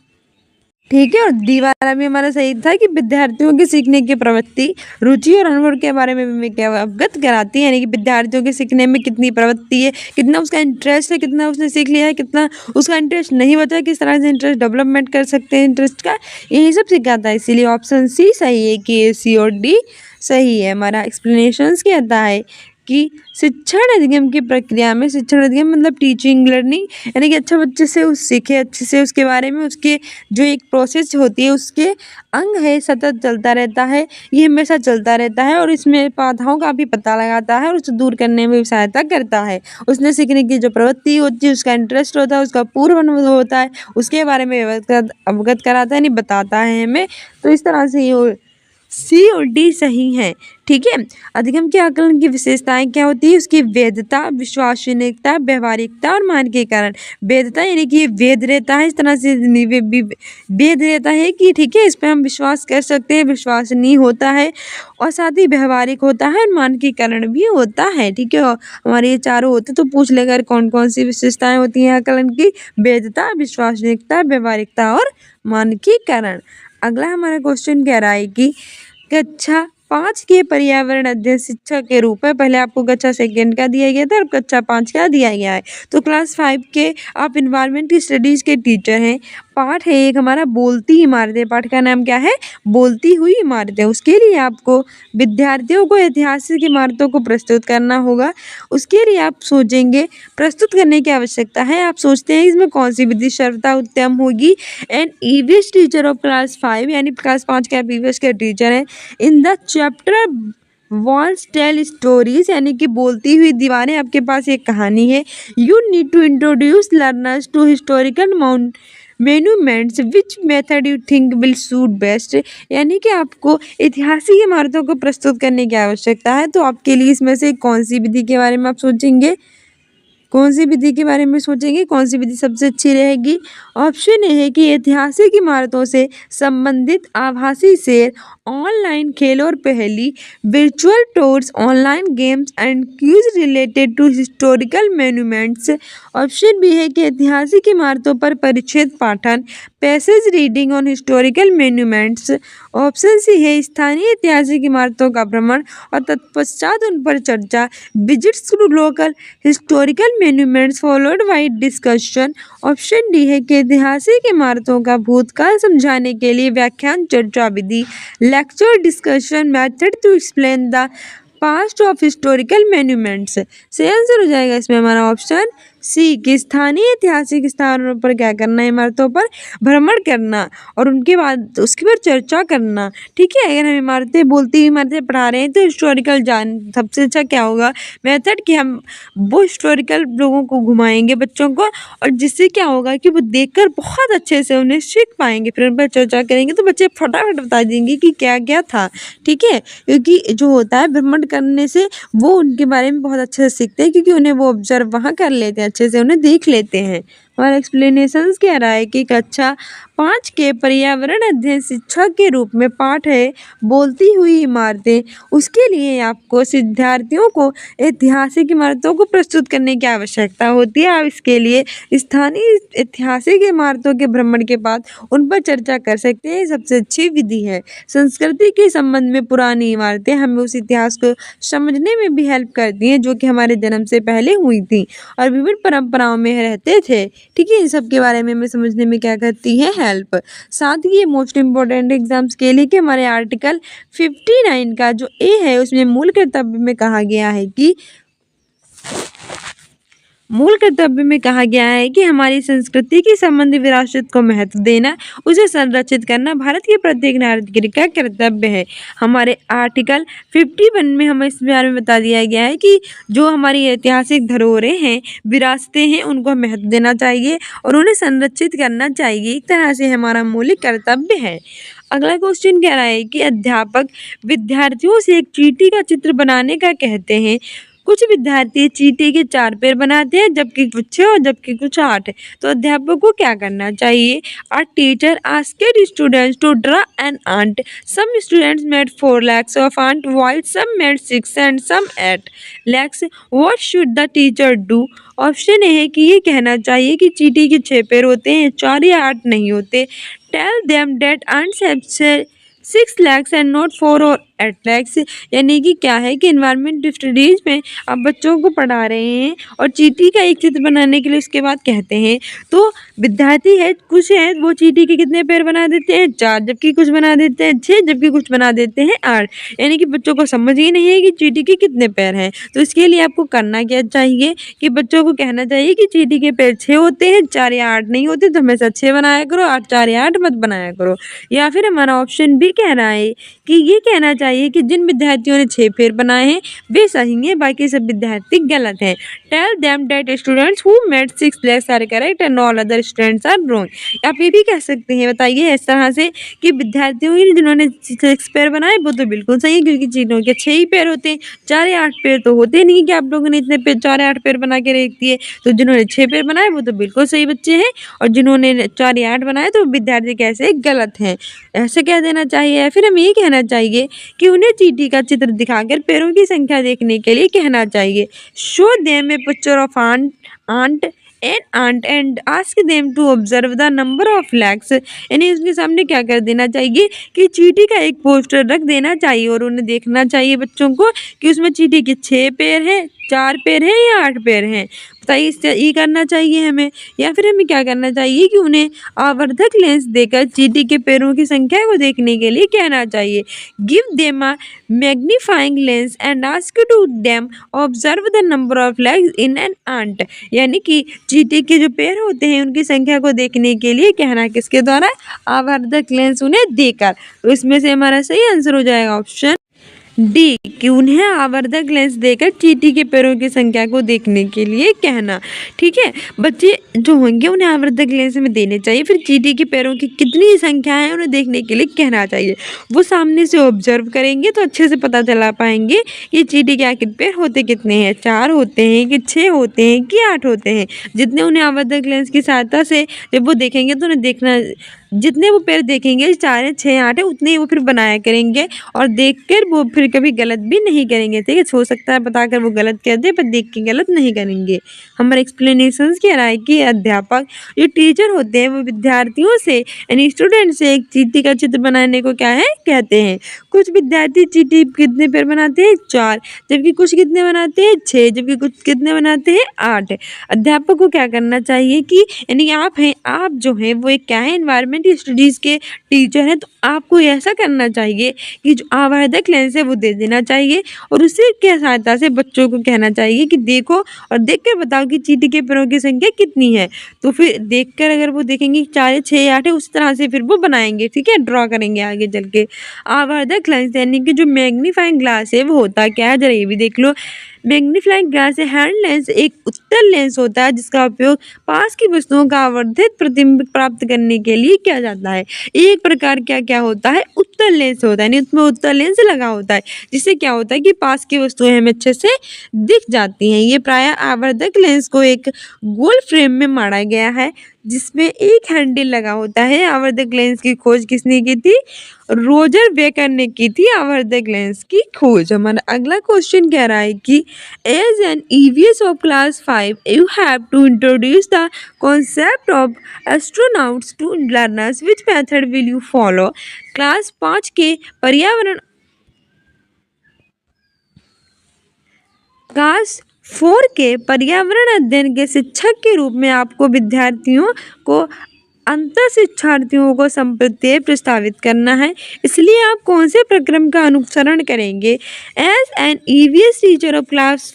ठीक है। और डी वाला भी हमारा सही था कि विद्यार्थियों की सीखने की प्रवृत्ति, रुचि और अनुभव के बारे में भी क्या अवगत कराती है, यानी कि विद्यार्थियों के सीखने में कितनी प्रवृत्ति है, कितना उसका इंटरेस्ट है, कितना उसने सीख लिया है, कितना उसका इंटरेस्ट नहीं बचा, किस तरह से इंटरेस्ट डेवलपमेंट कर सकते हैं इंटरेस्ट का, यही सब सिखाता है। इसीलिए ऑप्शन सी सही है कि ए, सी और डी सही है। हमारा एक्सप्लेनेशंस कहता है कि शिक्षण अधिगम की प्रक्रिया में, शिक्षण अधिगम मतलब टीचिंग लर्निंग, यानी कि अच्छा बच्चे से उस सीखे, अच्छे से उसके बारे में उसके जो एक प्रोसेस होती है उसके अंग है, सतत चलता रहता है, ये हमेशा चलता रहता है और इसमें बाधाओं का भी पता लगाता है और उसे दूर करने में भी सहायता करता है। उसने सीखने की जो प्रवृत्ति होती है, उसका इंटरेस्ट होता है, उसका पूर्व अनुभव होता है, उसके बारे में अवगत कराता है, नहीं बताता है हमें। तो इस तरह से ये सी और डी सही है। ठीक है। अधिगम के आकलन की विशेषताएं क्या होती है? उसकी वैधता, विश्वसनीयता, व्यवहारिकता और मानकीकरण। वैधता यानी कि ये वैध रहता है, इस तरह से वैध रहता है कि ठीक है इस पर हम विश्वास कर सकते हैं, विश्वसनीय होता है और साथ ही व्यवहारिक होता है और मानकीकरण भी होता है। ठीक है। हमारे ये चारों होते तो पूछ लेकर कौन कौन सी विशेषताएं होती हैं आकलन की? वैधता, विश्वसनीयता, व्यवहारिकता और मानकीकरण। अगला हमारा क्वेश्चन कह रहा है कि कक्षा 5 के पर्यावरण अध्ययन शिक्षक के रूप में, पहले आपको कक्षा 2 का दिया गया था और कक्षा 5 का दिया गया है। तो क्लास 5 के आप इन्वायरमेंट स्टडीज के टीचर हैं। पाठ है एक हमारा बोलती इमारतें। पाठ का नाम क्या है? बोलती हुई इमारतें। उसके लिए आपको विद्यार्थियों को ऐतिहासिक इमारतों को प्रस्तुत करना होगा। उसके लिए आप सोचेंगे, प्रस्तुत करने की आवश्यकता है। आप सोचते हैं इसमें कौन सी विधि सर्वथा उत्तम होगी। And EVS teacher of class 5 यानी क्लास 5 के आप ईवीएस के टीचर हैं। In the chapter walls tell stories यानी कि बोलती हुई दीवारें, आपके पास एक कहानी है। You need to introduce learners to historical monuments which method you think will suit best, यानी कि आपको ऐतिहासिक इमारतों को प्रस्तुत करने की आवश्यकता है। तो आपके लिए इसमें से कौन सी विधि के बारे में आप सोचेंगे? कौन सी विधि के बारे में सोचेंगे? कौन सी विधि सबसे अच्छी रहेगी? ऑप्शन ए है कि ऐतिहासिक इमारतों से संबंधित आभासी सैर, ऑनलाइन खेल और पहेली, virtual tours, online games and quiz related to historical monuments. Option B है कि ऐतिहासिक इमारतों पर परिच्छेद पाठन, passage reading on historical monuments. Option C है स्थानीय ऐतिहासिक इमारतों का भ्रमण और तत्पश्चात उन पर चर्चा, visits to local historical monuments followed by discussion. Option D है कि ऐतिहासिक इमारतों का भूतकाल समझाने के लिए व्याख्यान चर्चा विधि, lecture discussion method to explain the past of historical monuments. सही आंसर हो जाएगा इसमें हमारा ऑप्शन सी कि स्थानीय ऐतिहासिक स्थानों पर क्या करना, इमारतों पर भ्रमण करना और उनके बाद उसके बाद चर्चा करना। ठीक है, अगर हम इमारतें बोलती हुई इमारतें पढ़ा रहे हैं तो हिस्टोरिकल जान सबसे अच्छा क्या होगा मेथड कि हम वो हिस्टोरिकल लोगों को घुमाएंगे बच्चों को, और जिससे क्या होगा कि वो देखकर बहुत अच्छे से उन्हें सीख पाएंगे। फिर उन पर चर्चा करेंगे तो बच्चे फटाफट बता देंगे कि क्या क्या था। ठीक है, क्योंकि जो होता है भ्रमण करने से वो उनके बारे में बहुत अच्छे से सीखते हैं, क्योंकि उन्हें वो ऑब्जर्व वहाँ कर लेते हैं, अच्छे से उन्हें देख लेते हैं। और एक्सप्लेनेशंस कह रहा है कि कक्षा 5 के पर्यावरण अध्ययन शिक्षा के रूप में पाठ है बोलती हुई इमारतें। उसके लिए आपको विद्यार्थियों को ऐतिहासिक इमारतों को प्रस्तुत करने की आवश्यकता होती है। आप इसके लिए स्थानीय ऐतिहासिक इमारतों के भ्रमण के बाद उन पर चर्चा कर सकते हैं, सबसे अच्छी विधि है। संस्कृति के संबंध में पुरानी इमारतें हमें उस इतिहास को समझने में भी हेल्प करती हैं जो कि हमारे जन्म से पहले हुई थी और विभिन्न परंपराओं में रहते थे। ठीक है, इन सब के बारे में हमें समझने में क्या करती है, हेल्प। साथ ही ये मोस्ट इम्पोर्टेंट एग्जाम्स के लिए कि हमारे आर्टिकल 59 का जो ए है उसमें मूल कर्तव्य में कहा गया है कि हमारी संस्कृति की संबंधी विरासत को महत्व देना, उसे संरक्षित करना भारत के प्रत्येक नागरिक का कर्तव्य है। हमारे आर्टिकल 51 में हमें इस बारे में बता दिया गया है कि जो हमारी ऐतिहासिक धरोहरें हैं, विरासतें हैं, उनको महत्व देना चाहिए और उन्हें संरक्षित करना चाहिए। एक तरह से हमारा मौलिक कर्तव्य है। अगला क्वेश्चन कह रहा है कि अध्यापक विद्यार्थियों से एक चींटी का चित्र बनाने का कहते हैं। कुछ विद्यार्थी चींटी के 4 पैर बनाते हैं, जबकि कुछ 6 और जबकि कुछ 8। तो अध्यापक को क्या करना चाहिए? A teacher asked students to draw an ant. Some students made 4 legs of ant, while some made 6 and some 8 legs. What should the teacher do? Option A है कि ये कहना चाहिए कि चींटी के 6 पैर होते हैं, 4 या 8 नहीं होते। Tell them that ants have 6 legs and not 4 or 8 legs। यानी कि क्या है कि एनवायरमेंट स्टडीज में आप बच्चों को पढ़ा रहे हैं और चींटी का एक चित्र बनाने के लिए उसके बाद कहते हैं, तो विद्यार्थी है कुछ है वो चींटी के कितने पैर बना देते हैं, 4, जबकि कुछ बना देते हैं 6, जबकि कुछ बना देते हैं 8। यानी कि बच्चों को समझ ही नहीं है कि चींटी के कितने पैर हैं। तो इसके लिए आपको करना क्या चाहिए कि बच्चों को कहना चाहिए कि चींटी के पैर 6 होते हैं, 4 या 8 नहीं होते, तो हमेशा 6 बनाया करो, 8 4 या 8 मत बनाया करो। या फिर हमारा ऑप्शन भी कह रहा है कि ये कहना चाहिए कि जिन विद्यार्थियों ने 6 पैर बनाए हैं वे सही हैं, बाकी सब विद्यार्थी गलत हैं। Tell them that students who made 6 legs are correct and all other students are wrong. आप ये भी कह सकते हैं, बताइए इस तरह से कि विद्यार्थियों ने जिन्होंने 6 पैर बनाए वो तो बिल्कुल सही है, क्योंकि चींटियों के 6 ही पैर होते हैं, 4 या 8 पैर तो होते नहीं कि आप लोगों ने इतने पैर 4 या 8 पैर बना के रख दिए। तो जिन्होंने 6 पैर बनाए वो तो बिल्कुल सही बच्चे हैं, और जिन्होंने 4 या 8 बनाए तो विद्यार्थी कैसे गलत हैं, ऐसे कह देना चाहिए। या फिर हमें ये कहना चाहिए कि उन्हें चींटी का चित्र दिखाकर पैरों की संख्या देखने के लिए कहना चाहिए। Show them A picture of ant and ask them to observe the number of legs। यानी उसके सामने क्या कर देना चाहिए कि चींटी का एक पोस्टर रख देना चाहिए और उन्हें देखना चाहिए बच्चों को कि उसमें चींटी के 6 पैर हैं, 4 पैर हैं या 8 पैर हैं। बताइए, इससे ये करना चाहिए हमें। या फिर हमें क्या करना चाहिए कि उन्हें आवर्धक लेंस देकर चींटी के पैरों की संख्या को देखने के लिए कहना चाहिए। Give them a magnifying lens and ask to them observe the number of legs in an ant. यानी कि चींटी के जो पैर होते हैं उनकी संख्या को देखने के लिए कहना किसके द्वारा? आवर्धक लेंस उन्हें देकर। तो इसमें से हमारा सही आंसर हो जाएगा ऑप्शन डी कि उन्हें आवर्धक लेंस देकर चींटी के पैरों की संख्या को देखने के लिए कहना। ठीक है, बच्चे जो होंगे उन्हें आवर्धक लेंस में देने चाहिए, फिर चींटी के पैरों की कितनी संख्या है उन्हें देखने के लिए कहना चाहिए। वो सामने से ऑब्जर्व करेंगे तो अच्छे से पता चला पाएंगे कि चींटी के आखिर पैर होते कितने हैं, 4 होते हैं कि 6 होते हैं कि 8 होते हैं। जितने उन्हें आवर्धक लेंस की सहायता से जब वो देखेंगे तो उन्हें देखना जितने वो पेड़ देखेंगे 4 है 6 8 है उतने ही वो फिर बनाया करेंगे और देखकर वो फिर कभी गलत भी नहीं करेंगे। ठीक है, हो सकता है बताकर वो गलत कर दे पर देख के गलत नहीं करेंगे। हमारे एक्सप्लेनेशंस कह रहा है कि अध्यापक जो टीचर होते हैं वो विद्यार्थियों से यानी स्टूडेंट से एक चींटी का चित्र बनाने को क्या है कहते हैं। कुछ विद्यार्थी चींटी कितने पेड़ बनाते हैं 4, जबकि कुछ कितने बनाते हैं 6, जबकि कुछ कितने बनाते हैं 8। अध्यापक को क्या करना चाहिए कि यानी आप जो हैं वो एक क्या है एनवायरमेंट स्टडीज़ के टीचर हैं, तो आपको ऐसा करना चाहिए कि जो आवर्धक लेंस है वो दे देना चाहिए और उसी के सहायता से बच्चों को कहना चाहिए कि देखो और देख कर बताओ कि चींटी के पेड़ों की संख्या कितनी है। तो फिर देखकर अगर वो देखेंगे 4 6 8 है उस तरह से फिर वो बनाएंगे। ठीक है, ड्रॉ करेंगे आगे चल के। आवर्धक लेंस यानी कि जो मैग्नीफाइंग ग्लास है वो होता क्या है जरा ये भी देख लो। मैग्नीफाइंग ग्लास हैंड लेंस एक उत्तल लेंस होता है जिसका उपयोग पास की वस्तुओं का आवर्धित प्रतिबिंब प्राप्त करने के लिए किया जाता है। एक प्रकार क्या होता है उत्तल लेंस होता है, यानी उसमें उत्तल लेंस लगा होता है जिससे क्या होता है कि पास की वस्तुएं हमें अच्छे से दिख जाती हैं। ये प्रायः आवर्धक लेंस को एक गोल फ्रेम में मारा गया है जिसमें एक हैंडल लगा होता है। आवर्धक लेंस की खोज किसने की थी? रोजर बेकर ने की थी आवर्धक लेंस की खोज। हमारा अगला क्वेश्चन कह रहा है कि as an EVS of class 5 you have to introduce the concept of astronauts to learners, which method will you follow? Class 5 के पर्यावरण क्लास 4 के पर्यावरण अध्ययन के शिक्षक के रूप में आपको विद्यार्थियों को अंतर शिक्षार्थियों को संप्रत्यय प्रस्तावित करना है, इसलिए आप कौन से प्रक्रम का अनुसरण करेंगे? As an EVS teacher of class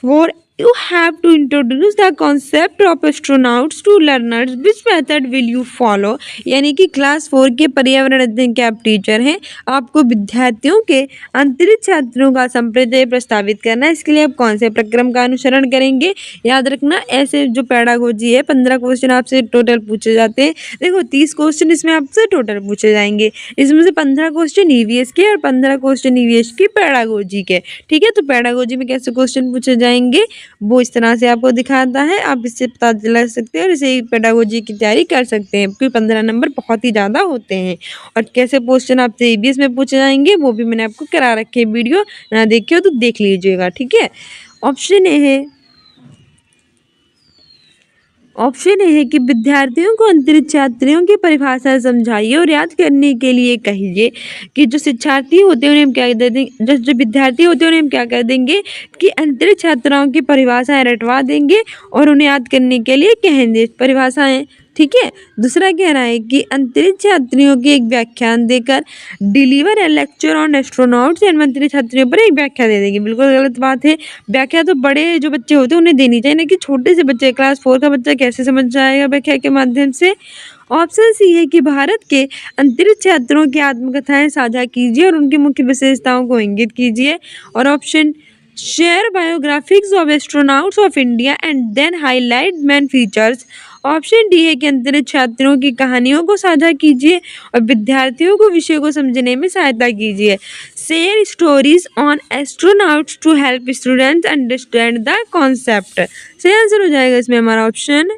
4 you have to introduce the concept of astronauts to learners, which method will you follow? यानी कि क्लास 4 के पर्यावरण अध्ययन के आप टीचर हैं, आपको विद्यार्थियों के अंतरिक्ष यात्रियों का संप्रदाय प्रस्तावित करना है, इसके लिए आप कौन से प्रक्रम का अनुसरण करेंगे? याद रखना ऐसे जो पेडागोजी है 15 क्वेश्चन आपसे टोटल पूछे जाते हैं। देखो 30 क्वेश्चन इसमें आपसे टोटल पूछे जाएंगे, इसमें से 15 क्वेश्चन EVS के और 15 क्वेश्चन EVS की पेडागोजी के। ठीक है, तो पेडागोजी में कैसे क्वेश्चन पूछे जाएंगे वो इस तरह से आपको दिखाता है, आप इससे पता चला सकते हैं और इसे पेडागोजी की तैयारी कर सकते हैं क्योंकि 15 नंबर बहुत ही ज़्यादा होते हैं। और कैसे क्वेश्चन आपसे EVS में पूछे जाएंगे वो भी मैंने आपको करा रखे, वीडियो ना देखे हो तो देख लीजिएगा। ठीक है, ऑप्शन ए है कि विद्यार्थियों को अंतरिक्ष यात्रियों की परिभाषा समझाइए और याद करने के लिए कहिए कि जो शिक्षार्थी होते हैं उन्हें हम क्या दे देंगे, जो विद्यार्थी होते हैं उन्हें हम क्या कर देंगे कि अंतरिक्ष यात्राओं की परिभाषाएं रटवा देंगे और उन्हें याद करने के लिए कहेंगे परिभाषाएं। ठीक है, दूसरा कह रहा है कि अंतरिक्ष यात्रियों की एक व्याख्यान देकर deliver A lecture on astronauts and अंतरिक्ष यात्रियों पर एक व्याख्या दे देंगे। बिल्कुल गलत बात है, व्याख्या तो बड़े जो बच्चे होते हैं उन्हें देनी चाहिए ना कि छोटे से बच्चे, क्लास 4 का बच्चा कैसे समझ जाएगा व्याख्या के माध्यम से। ऑप्शन सी है कि भारत के अंतरिक्ष यात्रियों की आत्मकथाएं साझा कीजिए और उनकी मुख्य विशेषताओं को इंगित कीजिए। और option share biographics of astronauts of India and then highlight main features. Option D है कि अंतरिक्ष यात्रियों की कहानियों को साझा कीजिए और विद्यार्थियों को विषय को समझने में सहायता कीजिए। Share stories on astronauts to help students understand the concept. सही आंसर हो जाएगा इसमें हमारा ऑप्शन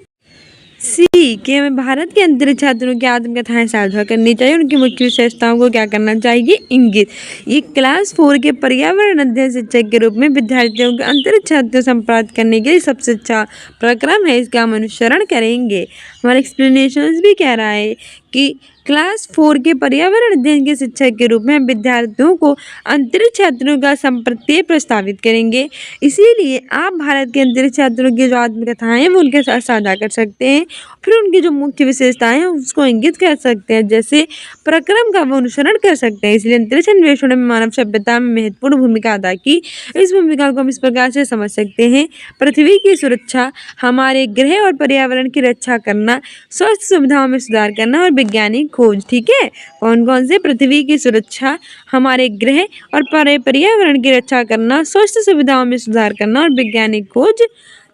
सी कि हमें भारत के अंतरिक्ष यात्रियों की आत्मकथाएं साझा करनी चाहिए, उनकी मुख्य विशेषताओं को क्या करना चाहिए? इंगित। ये क्लास 4 के पर्यावरण अध्ययन शिक्षक के रूप में विद्यार्थियों के अंतरिक्ष यात्रियों संप्राप्त करने के लिए सबसे अच्छा प्रक्रम है, इसका हम अनुसरण करेंगे। हमारा एक्सप्लेनेशन भी कह रहा है कि क्लास 4 के पर्यावरण अध्ययन के शिक्षक के रूप में हम विद्यार्थियों को अंतरिक्ष यात्रियों का संप्रत्यय प्रस्तावित करेंगे, इसीलिए आप भारत के अंतरिक्ष यात्रियों की जो आत्मकथाएं हैं वो उनके साथ साझा कर सकते हैं, फिर उनकी जो मुख्य विशेषताएं हैं उसको इंगित कर सकते हैं, जैसे प्रक्रम का वो अनुसरण कर सकते हैं। इसलिए अंतरिक्ष अन्वेषण में मानव सभ्यता में महत्वपूर्ण भूमिका अदा की। इस भूमिका को हम इस प्रकार से समझ सकते हैं: पृथ्वी की सुरक्षा, हमारे ग्रह और पर्यावरण की रक्षा करना, स्वास्थ्य सुविधाओं में सुधार करना और वैज्ञानिक खोज। ठीक है, कौन कौन से? पृथ्वी की सुरक्षा, हमारे ग्रह और पर्यावरण की रक्षा करना, स्वास्थ्य सुविधाओं में सुधार करना और वैज्ञानिक खोज।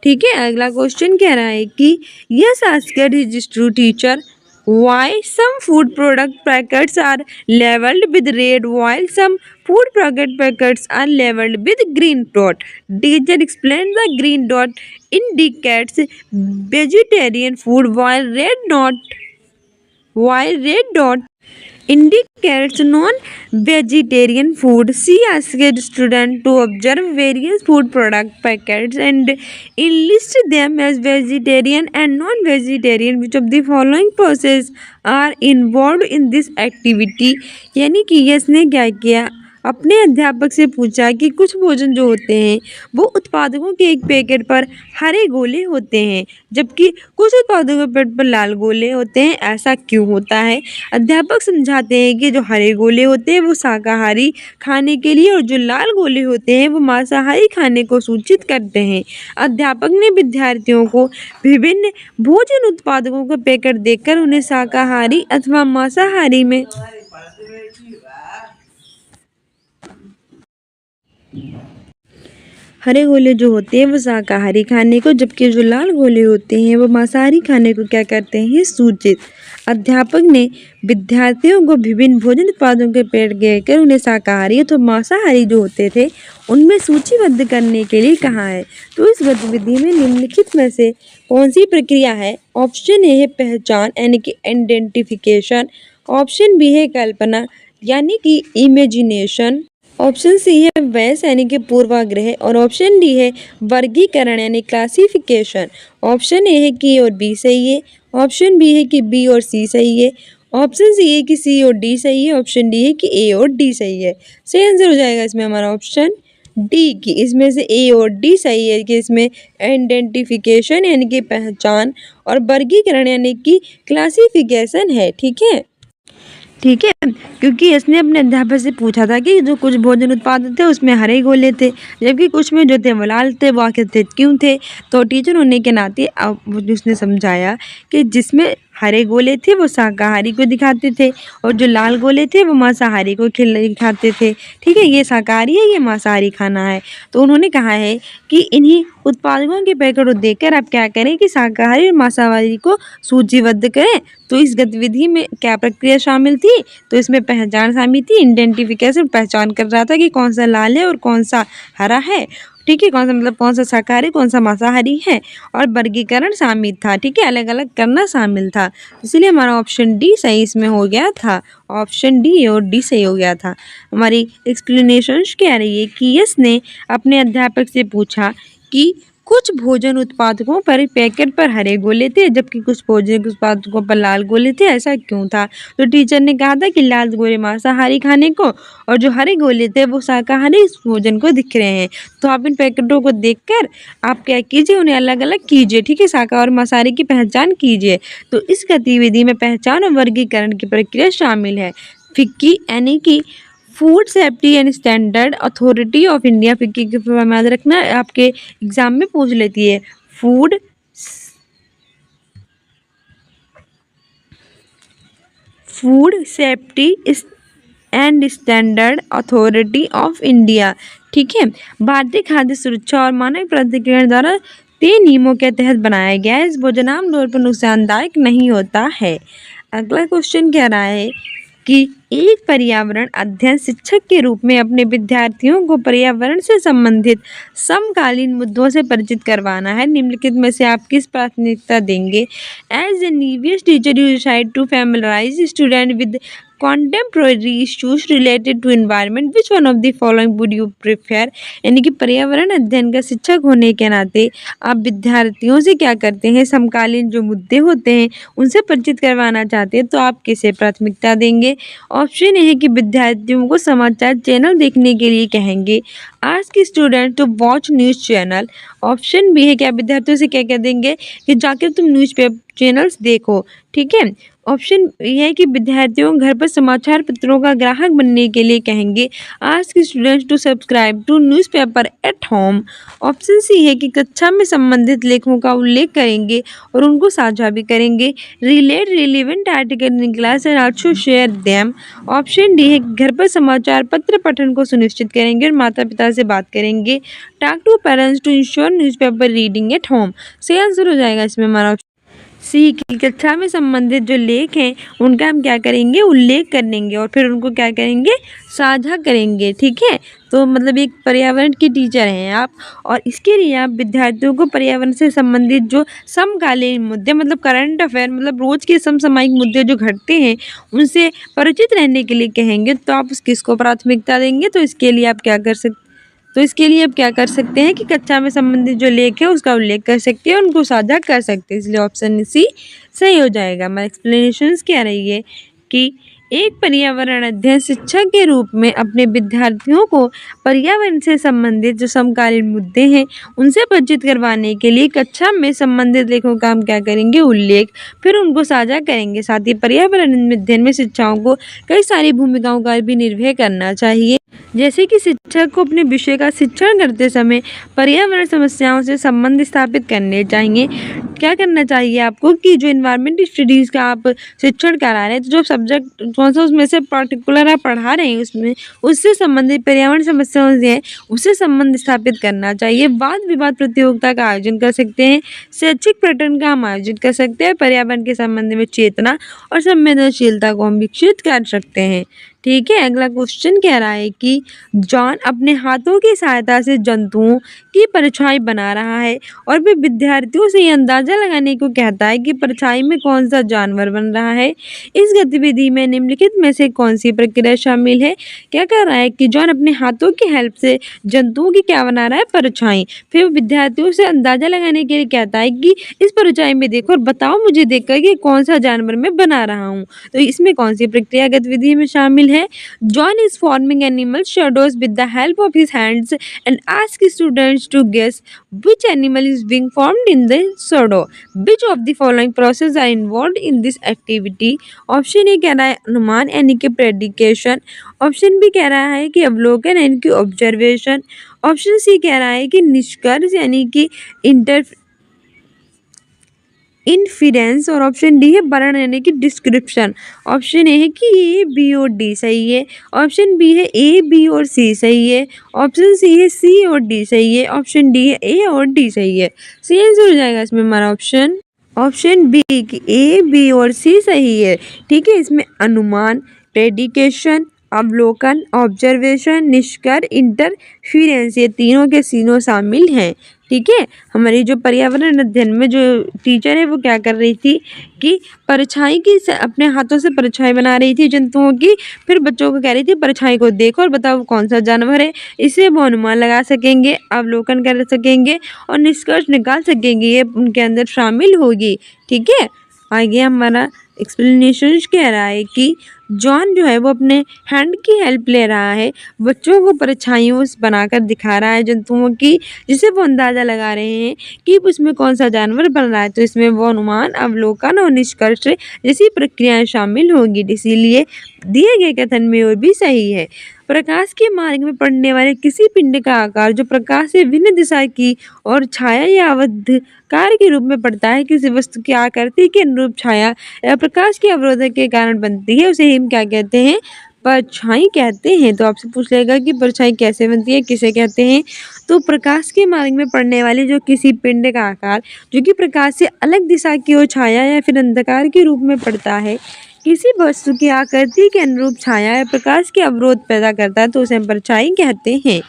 ठीक है, अगला क्वेश्चन कह रहा है कि yes asked his teacher Why some food product packets are labeled with red while some food product packets are labeled with green dot? Teacher explains the green dot indicates vegetarian food while red dot indicates non-vegetarian food. She asked students to observe various food product packets and enlist them as vegetarian and non-vegetarian. Which of the following process are involved in this activity? यानी कि yes ने क्या किया, अपने अध्यापक से पूछा कि कुछ भोजन जो होते हैं वो उत्पादकों के एक पैकेट पर हरे गोले होते हैं जबकि कुछ उत्पादकों के पैकेट पर लाल गोले होते हैं, ऐसा क्यों होता है? अध्यापक समझाते हैं कि जो हरे गोले होते हैं वो शाकाहारी खाने के लिए और जो लाल गोले होते हैं वो मांसाहारी खाने को सूचित करते हैं। अध्यापक ने विद्यार्थियों को विभिन्न भोजन उत्पादकों का पैकेट देखकर उन्हें शाकाहारी अथवा मांसाहारी में हरे गोले जो होते हैं वो शाकाहारी खाने को जबकि जो लाल गोले होते हैं वो मांसाहारी खाने को क्या करते हैं, सूचित। अध्यापक ने विद्यार्थियों को विभिन्न भोजन उत्पादों के पैकेट देकर उन्हें शाकाहारी तो मांसाहारी जो होते थे उनमें सूचीबद्ध करने के लिए कहा है। तो इस गतिविधि में निम्नलिखित में से कौन सी प्रक्रिया है? ऑप्शन ए है पहचान यानी कि आइडेंटिफिकेशन, ऑप्शन बी है कल्पना यानी कि इमेजिनेशन, ऑप्शन सी है वैस यानी कि पूर्वाग्रह और ऑप्शन डी है वर्गीकरण यानी क्लासिफिकेशन। ऑप्शन ए है कि और बी सही है, ऑप्शन बी है कि बी और सी सही है, ऑप्शन सी है कि सी और डी सही है, ऑप्शन डी है कि ए और डी सही है। सही आंसर हो जाएगा इसमें हमारा ऑप्शन डी की इसमें से ए और डी सही है कि इसमें आइडेंटिफिकेशन यानी कि पहचान और वर्गीकरण यानी कि क्लासिफिकेशन है। ठीक है, ठीक है, क्योंकि इसने अपने अध्यापक से पूछा था कि जो कुछ भोजन उत्पाद थे उसमें हरे गोले थे जबकि कुछ में जो थे वो लाल थे, वो आखिर थे क्यों थे? तो टीचर होने के नाते अब उसने समझाया कि जिसमें हरे गोले थे वो शाकाहारी को दिखाते थे और जो लाल गोले थे वो मांसाहारी को दिखाते थे। ठीक है, ये शाकाहारी है, ये मांसाहारी खाना है। तो उन्होंने कहा है कि इन्हीं उत्पादकों के पैकेट को देखकर आप क्या करें कि शाकाहारी और मांसाहारी को सूचीबद्ध करें। तो इस गतिविधि में क्या प्रक्रिया शामिल थी? तो इसमें पहचान शामिल थी, आइडेंटिफिकेशन, पहचान कर रहा था कि कौन सा लाल है और कौन सा हरा है। ठीक है, कौन सा मतलब कौन सा शाकाहारी कौन सा मांसाहारी है, और वर्गीकरण शामिल था। ठीक है, अलग अलग करना शामिल था, इसलिए हमारा ऑप्शन डी सही इसमें हो गया था। ऑप्शन डी और डी सही हो गया था। हमारी एक्सप्लेनेशन कह रही है कि यस ने अपने अध्यापक से पूछा कि कुछ भोजन उत्पादकों पर पैकेट पर हरे गोले थे जबकि कुछ भोजन उत्पादकों पर लाल गोले थे, ऐसा क्यों था? तो टीचर ने कहा था कि लाल गोले मांसाहारी खाने को और जो हरे गोले थे वो शाकाहारी भोजन को दिख रहे हैं। तो आप इन पैकेटों को देखकर आप क्या कीजिए, उन्हें अलग अलग कीजिए। ठीक है, शाकाहारी और मांसाहारी की पहचान कीजिए। तो इस गतिविधि में पहचान और वर्गीकरण की प्रक्रिया शामिल है। फिक्की यानी कि food safety and standard authority of India, FICCI के याद रखना आपके एग्जाम में पूछ लेती है। Food safety and standard authority of India. ठीक है, भारतीय खाद्य सुरक्षा और मानक प्राधिकरण द्वारा तय नियमों के तहत बनाया गया है। इस भोजन आमतौर पर नुकसानदायक नहीं होता है। अगला क्वेश्चन कह रहा है कि एक पर्यावरण अध्ययन शिक्षक के रूप में अपने विद्यार्थियों को पर्यावरण से संबंधित समकालीन मुद्दों से परिचित करवाना है। निम्नलिखित में से आप किस प्राथमिकता देंगे? As a novice teacher you decide to familiarise student with contemporary issues related to environment, which one of the following would you prefer? यानी कि पर्यावरण अध्ययन का शिक्षक होने के नाते आप विद्यार्थियों से क्या करते हैं, समकालीन जो मुद्दे होते हैं उनसे परिचित करवाना चाहते हैं। तो आप किसे प्राथमिकता देंगे? ऑप्शन ए है कि विद्यार्थियों को समाचार चैनल देखने के लिए कहेंगे, ask student to watch news channel. Option B है कि आप विद्यार्थियों से क्या कह देंगे कि जाकर तुम न्यूज़ पेपर चैनल्स देखो। ठीक है, ऑप्शन ये है कि विद्यार्थियों घर पर समाचार पत्रों का ग्राहक बनने के लिए कहेंगे, ask students to subscribe to newspaper at home. Option C है कि कक्षा में संबंधित लेखों का उल्लेख करेंगे और उनको साझा भी करेंगे, relate relevant article in class and also share them. Option D है कि घर पर समाचार पत्र पठन को सुनिश्चित करेंगे और माता पिता से बात करेंगे, talk to parents to ensure newspaper reading at home. सही आंसर हो जाएगा इसमें हमारा सी की कक्षा में संबंधित जो लेख हैं उनका हम क्या करेंगे, उल्लेख करेंगे और फिर उनको क्या करेंगे, साझा करेंगे। ठीक है, तो मतलब एक पर्यावरण की टीचर हैं आप और इसके लिए आप विद्यार्थियों को पर्यावरण से संबंधित जो समकालीन मुद्दे मतलब करंट अफेयर मतलब रोज के समसामयिक मुद्दे जो घटते हैं उनसे परिचित रहने के लिए कहेंगे। तो आप किसको प्राथमिकता देंगे, तो इसके लिए आप क्या कर सकते हैं कि कक्षा में संबंधित जो लेख है उसका उल्लेख कर सकते हैं, उनको साझा कर सकते हैं। इसलिए ऑप्शन सी सही हो जाएगा। हमारा एक्सप्लेनेशन क्या रही है कि एक पर्यावरण अध्ययन शिक्षक के रूप में अपने विद्यार्थियों को पर्यावरण से संबंधित जो समकालीन मुद्दे हैं उनसे परिचित करवाने के लिए कक्षा में संबंधित लेखों का हम क्या करेंगे, उल्लेख, फिर उनको साझा करेंगे। साथ ही पर्यावरण अध्ययन में शिक्षाओं को कई सारी भूमिकाओं का भी निर्वहन करना चाहिए, जैसे कि शिक्षक को अपने विषय का शिक्षण करते समय पर्यावरण समस्याओं से संबंध स्थापित करने चाहिए। क्या करना चाहिए आपको कि जो इन्वायरमेंट स्टडीज़ का आप शिक्षण करा रहे हैं, तो जो सब्जेक्ट कौन सा उसमें से पर्टिकुलर आप पढ़ा रहे हैं उसमें उससे संबंधित पर्यावरण समस्याओं से है उससे संबंध स्थापित करना चाहिए। वाद विवाद प्रतियोगिता का आयोजन कर सकते हैं, शैक्षिक पर्यटन का हम आयोजन कर सकते हैं, पर्यावरण के संबंध में चेतना और संवेदनशीलता को हम विकसित कर सकते हैं। ठीक है, अगला क्वेश्चन कह रहा है कि जॉन अपने हाथों की सहायता से जंतुओं की परछाई बना रहा है और वे विद्यार्थियों से ये अंदाजा लगाने को कहता है कि परछाई में कौन सा जानवर बन रहा है। इस गतिविधि में निम्नलिखित में से कौन सी प्रक्रिया शामिल है। क्या कर रहा है कि जॉन अपने हाथों की हेल्प से जंतुओं की क्या बना रहा है, परछाई। फिर वो विद्यार्थियों से अंदाजा लगाने के लिए कहता है कि इस परछाई में देखो और बताओ मुझे देखकर कि कौन सा जानवर मैं बना रहा हूँ। तो इसमें कौन सी प्रक्रिया गतिविधि में शामिल है। John is forming animal shadows with the help of his hands and asks students to guess which animal is being formed in the shadow. Which of the following processes are involved in this activity? Option A कह रहा है अनुमान यानी कि प्रेडिकेशन, option B कह रहा है कि अवलोकन यानी कि ऑब्जर्वेशन, ऑप्शन सी कह रहा है कि निष्कर्ष यानी कि इन्फिडेंस और ऑप्शन डी है वर्णन यानी कि डिस्क्रिप्शन। ऑप्शन ए है कि ए बी और डी सही है, ऑप्शन बी है ए बी और सी सही है, ऑप्शन सी है सी और डी सही है, ऑप्शन डी है ए और डी सही है। सही आंसर हो जाएगा इसमें हमारा ऑप्शन बी कि ए बी और सी सही है। ठीक है, इसमें अनुमान, प्रेडिकेशन, अवलोकन, ऑब्जर्वेशन, निष्कर्ष, इंटरफिरेंस ये तीनों के तीनों शामिल हैं। ठीक है, हमारी जो पर्यावरण अध्ययन में जो टीचर है वो क्या कर रही थी कि परछाई की अपने हाथों से परछाई बना रही थी जंतुओं की, फिर बच्चों को कह रही थी परछाई को देखो और बताओ कौन सा जानवर है। इससे वो अनुमान लगा सकेंगे, अवलोकन कर सकेंगे और निष्कर्ष निकाल सकेंगे, ये उनके अंदर शामिल होगी। ठीक है, आगे हमारा एक्सप्लेनेशन कह रहा है कि जॉन जो है वो अपने हैंड की हेल्प ले रहा है, बच्चों को परछाइयों बनाकर दिखा रहा है जंतुओं की, जिससे वो अंदाज़ा लगा रहे हैं कि उसमें कौन सा जानवर बन रहा है। तो इसमें वो अनुमान, अवलोकन और निष्कर्ष जैसी प्रक्रियाएं शामिल होंगी, इसीलिए दिए गए कथन में और भी सही है। प्रकाश के मार्ग में पड़ने वाले किसी पिंड का आकार जो प्रकाश से भिन्न दिशा की और छाया या अवधकार के रूप में पड़ता है, किसी वस्तु की आकृति के अनुरूप छाया या प्रकाश के अवरोधक के कारण बनती है, उसे हम क्या कहते हैं, परछाई कहते हैं। तो आपसे पूछ लेगा कि परछाई कैसे बनती है, किसे कहते हैं। तो प्रकाश के मार्ग में पड़ने वाली जो किसी पिंड का आकार जो कि प्रकाश से अलग दिशा की ओर छाया या फिर अंधकार के रूप में पड़ता है, किसी वस्तु की आकृति के अनुरूप छाया या प्रकाश के अवरोध पैदा करता है, तो उसे हम परछाई कहते हैं।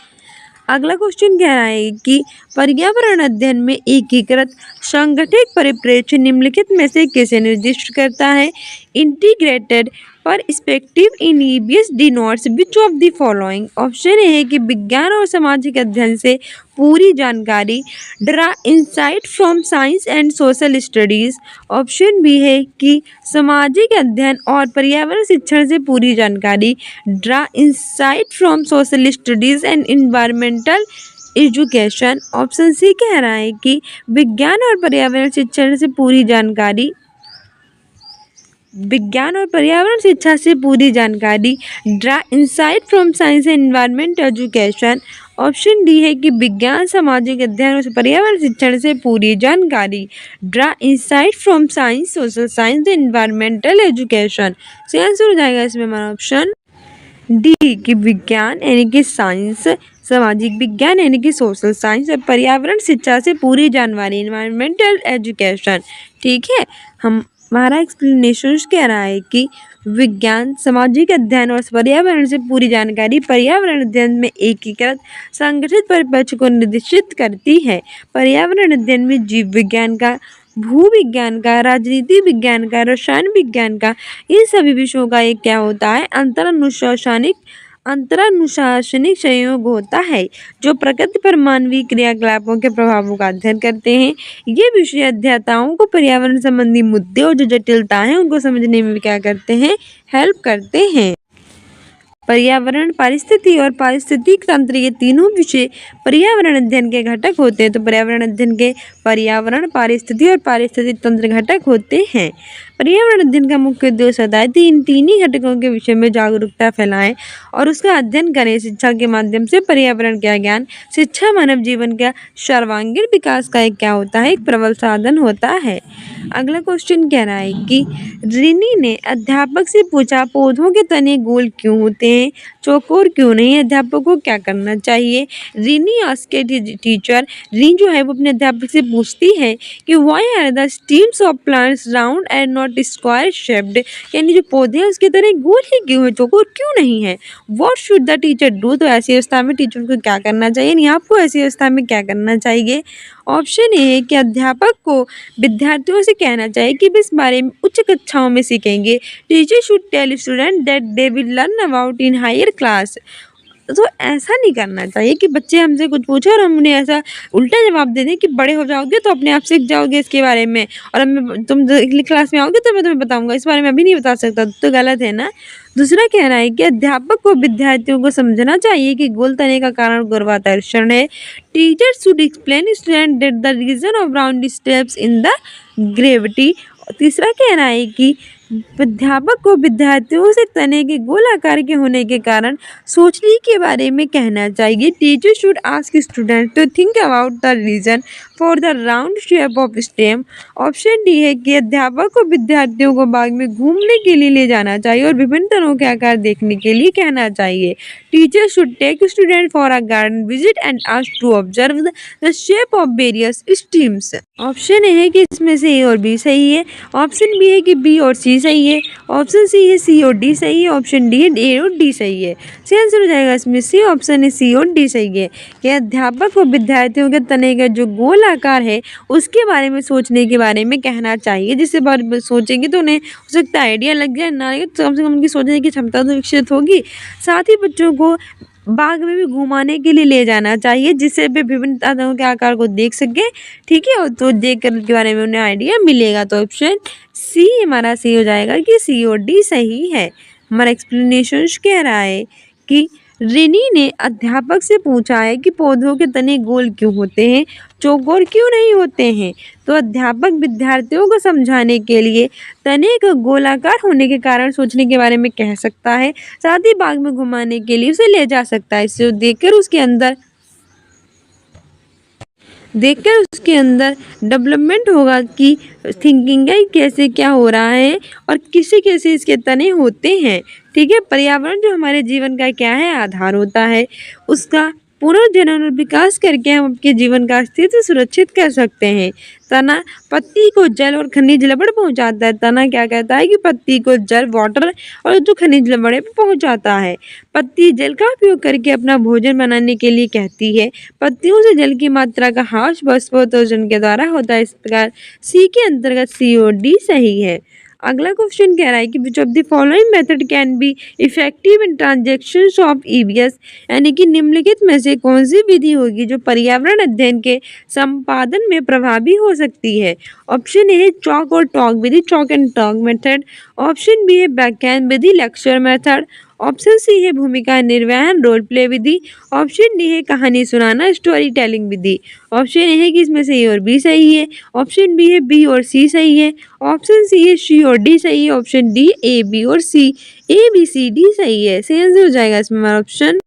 अगला क्वेश्चन कह रहा है कि पर्यावरण अध्ययन में एकीकृत संगठित परिप्रेक्ष्य निम्नलिखित में से किसे निर्दिष्ट करता है। Integrated perspective in EVS denotes which of the following. Option A है कि विज्ञान और सामाजिक अध्ययन से पूरी जानकारी, draw insight from science and social studies. Option B है कि सामाजिक अध्ययन और पर्यावरण शिक्षण से पूरी जानकारी, draw insight from social studies and environmental education. Option C कह रहा है कि विज्ञान और पर्यावरण शिक्षण से पूरी जानकारी, विज्ञान और पर्यावरण शिक्षा से पूरी जानकारी, draw insight from science and environment education. Option D है कि विज्ञान, सामाजिक अध्ययन और पर्यावरण शिक्षण से पूरी जानकारी, draw insight from science, social science and environmental education. सही आंसर हो जाएगा इसमें हमारा ऑप्शन डी कि विज्ञान यानी कि साइंस, सामाजिक विज्ञान यानी कि सोशल साइंस, और पर्यावरण शिक्षा से पूरी जानकारी, इन्वायरमेंटल एजुकेशन। ठीक है, हमारा एक्सप्लेनेशन कह रहा है कि विज्ञान सामाजिक अध्ययन और पर्यावरण से पूरी जानकारी पर्यावरण अध्ययन में एकीकृत संगठित परिप्रेक्ष्य को निर्देशित करती है। पर्यावरण अध्ययन में जीव विज्ञान का, भूविज्ञान का, राजनीति विज्ञान का, रसायन विज्ञान का, इन सभी विषयों का एक क्या होता है, अंतरानुशासनिक सहयोग होता है, जो प्रकृति पर मानवीय क्रियाकलापों के प्रभावों का अध्ययन करते हैं। ये विषय अध्येताओं को पर्यावरण संबंधी मुद्दे और जो जटिलता है उनको समझने में क्या करते हैं, हेल्प करते हैं। पर्यावरण, पारिस्थितिकी और पारिस्थितिक तंत्र, ये तीनों विषय पर्यावरण अध्ययन के घटक होते हैं। तो पर्यावरण अध्ययन के पर्यावरण, पारिस्थितिकी और पारिस्थितिक तंत्र घटक होते हैं। पर्यावरण अध्ययन का मुख्य उद्देश्य होता है कि इन तीन ही घटकों के विषय में जागरूकता फैलाएं और उसका अध्ययन करें। शिक्षा के माध्यम से पर्यावरण का ज्ञान, शिक्षा मानव जीवन का सर्वांगीण विकास का एक क्या होता है, एक प्रबल साधन होता है। अगला क्वेश्चन कह रहा है कि रिनी ने अध्यापक से पूछा, पौधों के तने गोल क्यों होते हैं, चौकोर क्यों नहीं। अध्यापक को क्या करना चाहिए। Rini asked his teacher, Rini जो है वो अपने अध्यापक से पूछती है कि why are the stems of plants round and not square shaped, यानी जो पौधे हैं उसके तरह गोल ही क्यों है, चौकोर क्यों नहीं है। What should the teacher do, तो ऐसी अवस्था में टीचर को क्या करना चाहिए, यानी आपको ऐसी अवस्था में क्या करना चाहिए। ऑप्शन ए है कि अध्यापक को विद्यार्थियों से कहना चाहिए कि वे इस बारे में उच्च कक्षाओं में सीखेंगे। Teacher should tell student that they will learn about in higher class. तो ऐसा नहीं करना चाहिए कि बच्चे हमसे कुछ पूछे और हम उन्हें ऐसा उल्टा जवाब दे दें कि बड़े हो जाओगे तो अपने आप सीख जाओगे इसके बारे में, और तुम अगली क्लास में आओगे तो मैं तुम्हें बताऊंगा, इस बारे में अभी नहीं बता सकता, तो गलत है ना। दूसरा कह रहा है कि अध्यापक को विद्यार्थियों को समझना चाहिए कि गोल तने का कारण गुरुत्वाकर्षण है। Teacher should explain student that the reason of round steps in the gravity. तीसरा कह रहा है कि अध्यापक को विद्यार्थियों से तने के गोल आकार के होने के कारण सोचने के बारे में कहना चाहिए। Teacher should ask student to think about the reason for the round shape of stem. Option D है कि अध्यापक को विद्यार्थियों को बाग में घूमने के लिए ले जाना चाहिए और विभिन्न तनों के आकार देखने के लिए कहना चाहिए। Teacher should take student for a garden visit and ask to observe the shape of various stems. Option A है कि इसमें से ए और बी सही है। ऑप्शन बी है कि बी और सी सही है। ऑप्शन सी है सी और डी सही है। ऑप्शन डी है ए और डी सही है। सही आंसर हो जाएगा इसमें सी, ऑप्शन है सी और डी सही है। कि अध्यापक को विद्यार्थियों के तने का जो गोल आकार है उसके बारे में सोचने के बारे में कहना चाहिए, जिससे बार सोचेंगे तो उन्हें हो सकता है आइडिया लग जाए, ना लगे तो कम से कम उनकी सोचने की क्षमता तो विकसित होगी। साथ ही बच्चों को बाग में भी घुमाने के लिए ले जाना चाहिए, जिससे वे विभिन्न तनों के आकार को देख सके। ठीक है, तो देख कर के बारे में उन्हें आइडिया मिलेगा। तो ऑप्शन सी हमारा सी हो जाएगा कि सी और डी सही है। हमारा एक्सप्लेनेशन कह रहा है कि रिनी ने अध्यापक से पूछा है कि पौधों के तने गोल क्यों होते हैं, चौकोर क्यों नहीं होते हैं। तो अध्यापक विद्यार्थियों को समझाने के लिए तने का गोलाकार होने के कारण सोचने के बारे में कह सकता है, साथ ही बाग में घुमाने के लिए उसे ले जा सकता है। इसे देखकर उसके अंदर डेवलपमेंट होगा कि थिंकिंग है कैसे क्या हो रहा है और किसे कैसे इसके तने होते हैं। ठीक है, पर्यावरण जो हमारे जीवन का क्या है, आधार होता है, उसका पुनर्जनन और विकास करके हम अपने जीवन का अस्तित्व सुरक्षित कर सकते हैं। तना पत्ती को जल और खनिज लवण पहुंचाता है। तना क्या कहता है कि पत्ती को जल, वाटर और जो खनिज लवण पे पहुंचाता है। पत्ती जल का उपयोग करके अपना भोजन बनाने के लिए कहती है। पत्तियों से जल की मात्रा का ह्रास बाष्पोत्सर्जन के द्वारा होता है। इस प्रकार सी के अंतर्गत सी और डी सही है। अगला क्वेश्चन कह रहा है कि which of the following method can be effective in transactions of EVS, यानी कि निम्नलिखित में से कौन सी विधि होगी जो पर्यावरण अध्ययन के संपादन में प्रभावी हो सकती है। ऑप्शन ए है चॉक और टॉक विधि, chalk and talk method. Option B है व्याख्यान विधि, लेक्चर मेथड। ऑप्शन सी है भूमिका निर्वहन, रोल प्ले विधि। ऑप्शन डी है कहानी सुनाना, स्टोरी टेलिंग विधि। ऑप्शन ए है कि इसमें से ए और बी सही है। ऑप्शन बी है बी और सी सही है। ऑप्शन सी है सी और डी सही है। ऑप्शन डी ए बी और सी, ए बी सी डी सही है। सही आंसर हो जाएगा इसमें हमारा ऑप्शन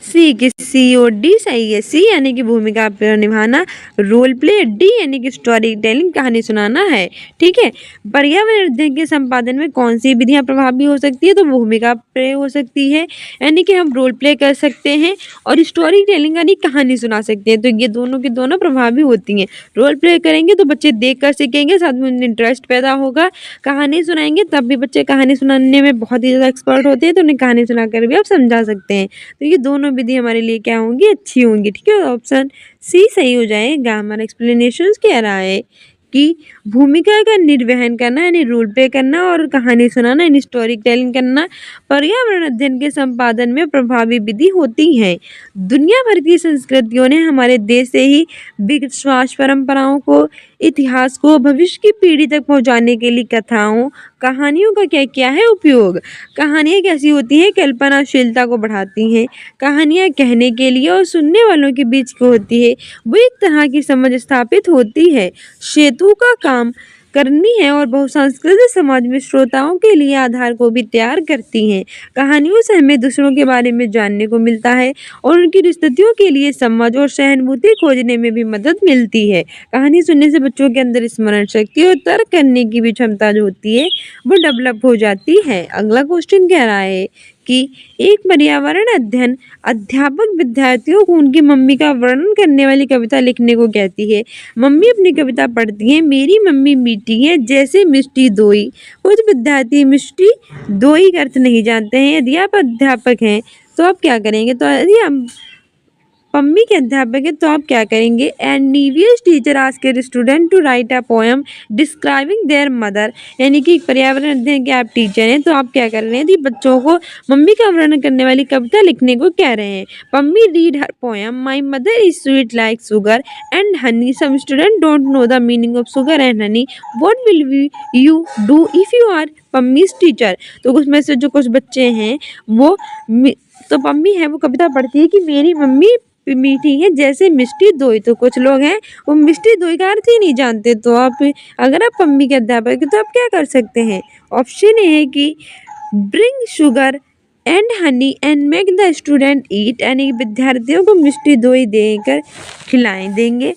सी कि COD सही है। सी यानी कि भूमिका निभाना, रोल प्ले। डी यानी कि स्टोरी टेलिंग, कहानी सुनाना है। ठीक है। पर्यावरण अध्ययन के संपादन में कौन सी विधियां प्रभावी हो सकती है? तो भूमिका प्ले हो सकती है, यानी कि हम रोल प्ले कर सकते हैं, और स्टोरी टेलिंग यानी कहानी सुना सकते हैं। तो ये दोनों की दोनों प्रभावी होती हैं। रोल प्ले करेंगे तो बच्चे देख कर सीखेंगे, साथ में उनमें इंटरेस्ट पैदा होगा। कहानी सुनाएंगे तब भी बच्चे कहानी सुनाने में बहुत ही ज़्यादा एक्सपर्ट होते हैं, तो उन्हें कहानी सुनाकर भी आप समझा सकते हैं। तो ये दोनों विधि हमारे लिए क्या होंगी? अच्छी होंगी। ठीक है। ऑप्शन सी सही हो जाएगा। हमारा एक्सप्लेनेशन कह रहा है कि भूमिका का निर्वहन करना यानी रोल प्ले करना, और कहानी सुनाना यानी स्टोरी टेलिंग करना पर्यावरण अध्ययन के संपादन में प्रभावी विधि होती है। दुनिया भर की संस्कृतियों ने हमारे देश से ही विश्वास, परंपराओं को, इतिहास को भविष्य की पीढ़ी तक पहुंचाने के लिए कथाओं, कहानियों का क्या क्या है उपयोग। कहानियाँ कैसी होती हैं? कल्पनाशीलता को बढ़ाती हैं। कहानियाँ कहने के लिए और सुनने वालों के बीच की होती है, वो एक तरह की समझ स्थापित होती है। सेतु का काम करनी है और बहुसांस्कृतिक समाज में श्रोताओं के लिए आधार को भी तैयार करती हैं। कहानियों से हमें दूसरों के बारे में जानने को मिलता है और उनकी स्थितियों के लिए समझ और सहानुभूति खोजने में भी मदद मिलती है। कहानी सुनने से बच्चों के अंदर स्मरण शक्ति और तर्क करने की भी क्षमता जो होती है वो डेवलप हो जाती है। अगला क्वेश्चन कह रहा है कि एक पर्यावरण अध्ययन अध्यापक विद्यार्थियों को उनकी मम्मी का वर्णन करने वाली कविता लिखने को कहती है। मम्मी अपनी कविता पढ़ती है। मेरी मम्मी मीठी है जैसे मिष्टी दोई। कुछ विद्यार्थी मिष्टी दोई का अर्थ नहीं जानते हैं। यदि आप अध्यापक हैं तो आप क्या करेंगे? तो यदि हम मम्मी के अध्यापक है तो आप क्या करेंगे? And EVS teacher asked student to write a poem describing their mother, यानी कि पर्यावरण अध्ययन के आप टीचर हैं तो आप क्या कर रहे हैं? यदि बच्चों को मम्मी का वर्णन करने वाली कविता लिखने को कह रहे हैं। Mummy read her poem, my mother is sweet like sugar and honey. Some student don't know the meaning of sugar and honey. What will you do if you are mummy's teacher? तो उसमें से जो कुछ बच्चे हैं वो तो mummy है वो कविता पढ़ती है कि मेरी मम्मी मीठी है जैसे मिष्टी दोई। तो कुछ लोग हैं वो मिष्टी दोई का अर्थ ही नहीं जानते। तो आप अगर आप मम्मी के अध्यापक हैं तो आप क्या कर सकते हैं? ऑप्शन ए है कि bring sugar and honey and make the student eat, यानी विद्यार्थियों को मिष्टी दोई देकर देंगे,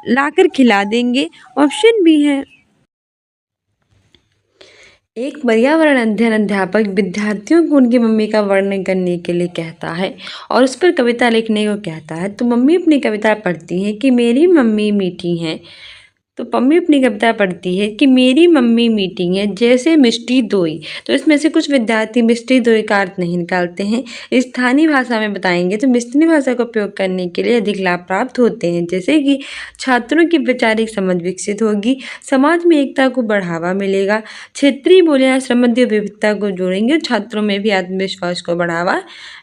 लाकर खिला देंगे। ऑप्शन बी है एक पर्यावरण अध्ययन अध्यापक विद्यार्थियों को उनकी मम्मी का वर्णन करने के लिए कहता है और उस पर कविता लिखने को कहता है। तो मम्मी अपनी कविता पढ़ती है कि मेरी मम्मी मीठी है। तो मम्मी अपनी कविता पढ़ती है कि मेरी मम्मी मीठी है जैसे मिष्टी दोई। तो इसमें से कुछ विद्यार्थी मिष्टी दोई का अर्थ नहीं निकालते हैं। स्थानीय भाषा में बताएंगे तो स्थानीय भाषा का उपयोग करने के लिए अधिक लाभ प्राप्त होते हैं, जैसे कि छात्रों की वैचारिक समझ विकसित होगी, समाज में एकता को बढ़ावा मिलेगा, क्षेत्रीय बोलियां श्रमणीय विविधता को जोड़ेंगे और छात्रों में भी आत्मविश्वास को बढ़ावा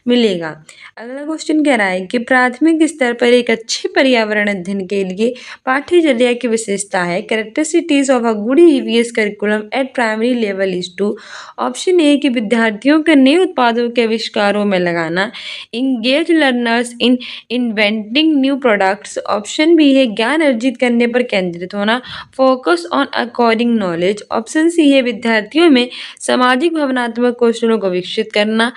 मिलेगा। अगला क्वेश्चन कह रहा है कि प्राथमिक स्तर पर एक अच्छे पर्यावरण अध्ययन के लिए पाठ्यचर्या की विशेषता है। Characteristics of a good EVS curriculum at primary level is to. Option A कि विद्यार्थियों के नए उत्पादों के आविष्कारों में लगाना, engage learners in inventing new products. Option B है ज्ञान अर्जित करने पर केंद्रित होना, focus on according knowledge. Option C है विद्यार्थियों में सामाजिक भावनात्मक कौशलों को विकसित करना,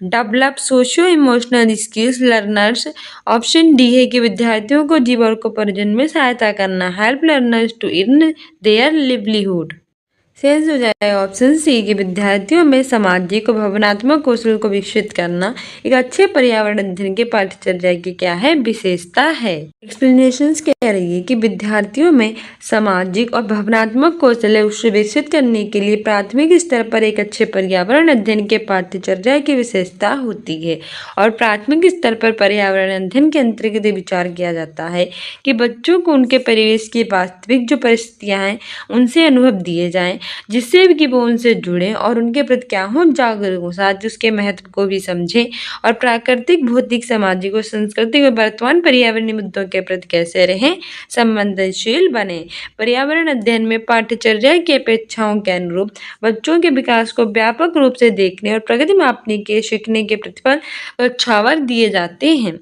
develop socio emotional skills learners. Option D है कि विद्यार्थियों को जीवनोपार्जन में सहायता करना, help learners to earn their livelihood. शेष हो जाएगा ऑप्शन सी कि विद्यार्थियों में सामाजिक और भावनात्मक कौशल को विकसित करना। एक अच्छे पर्यावरण अध्ययन के पाठ्यचर्या की क्या है? विशेषता है। एक्सप्लेनेशंस कह रही है कि विद्यार्थियों में सामाजिक और भावनात्मक कौशल उसे विकसित करने के लिए प्राथमिक स्तर पर एक अच्छे पर्यावरण अध्ययन के पाठ्यचर्या की विशेषता होती है। और प्राथमिक स्तर पर पर्यावरण अध्ययन के अंतर्गत विचार किया जाता है कि बच्चों को उनके परिवेश की वास्तविक जो परिस्थितियाँ हैं उनसे अनुभव दिए जाएँ, जिससे भी कि वो उनसे जुड़ें और उनके प्रति क्या हों? जागरूक हों, साथ ही उसके महत्व को भी समझें और प्राकृतिक, भौतिक, सामाजिक और सांस्कृतिक और वर्तमान पर्यावरणीय मुद्दों के प्रति कैसे रहें? संवेदनशील बने। पर्यावरण अध्ययन में पाठ्यचर्या की अपेक्षाओं के अनुरूप बच्चों के विकास को व्यापक रूप से देखने और प्रगति मापने के सीखने के प्रतिफल कक्षावर दिए जाते हैं।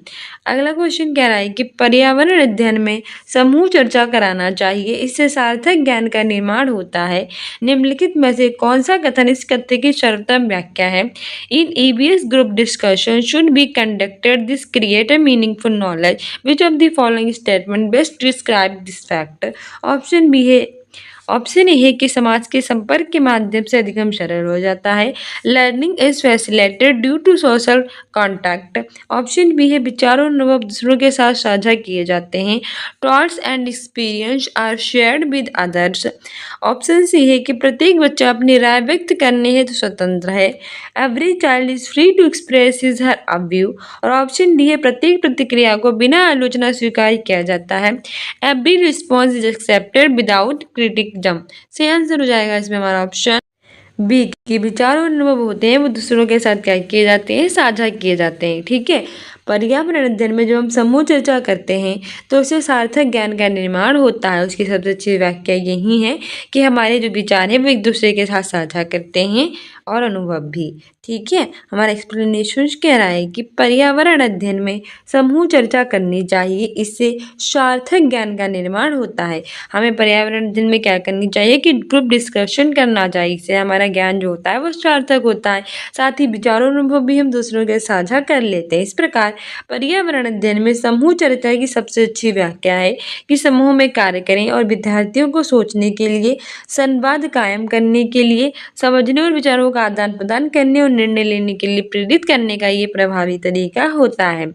अगला क्वेश्चन कह रहा है कि पर्यावरण अध्ययन में समूह चर्चा कराना चाहिए, इससे सार्थक ज्ञान का निर्माण होता है। निम्नलिखित में से कौन सा कथन इस कथ्य की सर्वोत्तम व्याख्या है? इन EVS group discussion should be conducted. This create a meaningful knowledge. Which of the following statement best describe this fact? Option B है ऑप्शन ए है कि समाज के संपर्क के माध्यम से अधिगम सरल हो जाता है। Learning is facilitated due to social contact. Option B है विचारों अनुभव दूसरों के साथ साझा किए जाते हैं। Thoughts and experience are shared with others. Option C है कि प्रत्येक बच्चा अपनी राय व्यक्त करने हेतु स्वतंत्र है। Every child is free to express his her view. और ऑप्शन डी है प्रत्येक प्रतिक्रिया को बिना आलोचना स्वीकार किया जाता है। Every response is accepted without criticism. सही आंसर हो जाएगा इसमें हमारा ऑप्शन बी की विचार और अनुभव होते हैं वो दूसरों के साथ क्या किए जाते हैं, साझा किए जाते हैं। ठीक है, पर्यावरण अध्ययन में जब हम समूह चर्चा करते हैं तो उससे सार्थक ज्ञान का निर्माण होता है। उसकी सबसे अच्छी व्याख्या यही है कि हमारे जो विचार हैं वो एक दूसरे के साथ साझा करते हैं और अनुभव भी। ठीक है, हमारा एक्सप्लेनेशन कह रहा है कि पर्यावरण अध्ययन में समूह चर्चा करनी चाहिए, इससे सार्थक ज्ञान का निर्माण होता है। हमें पर्यावरण अध्ययन में क्या करनी चाहिए कि ग्रुप डिस्कशन करना चाहिए, इससे हमारा ज्ञान जो होता है वो सार्थक होता है। साथ ही विचारों अनुभव भी हम दूसरों के साझा कर लेते हैं। इस प्रकार पर्यावरण अध्ययन में समूह चर्चा की सबसे अच्छी व्याख्या है कि समूह में कार्य करें और विद्यार्थियों को सोचने के लिए, संवाद कायम करने के लिए, समझने और विचारों का आदान प्रदान करने और निर्णय लेने के लिए प्रेरित करने का ये प्रभावी तरीका होता है।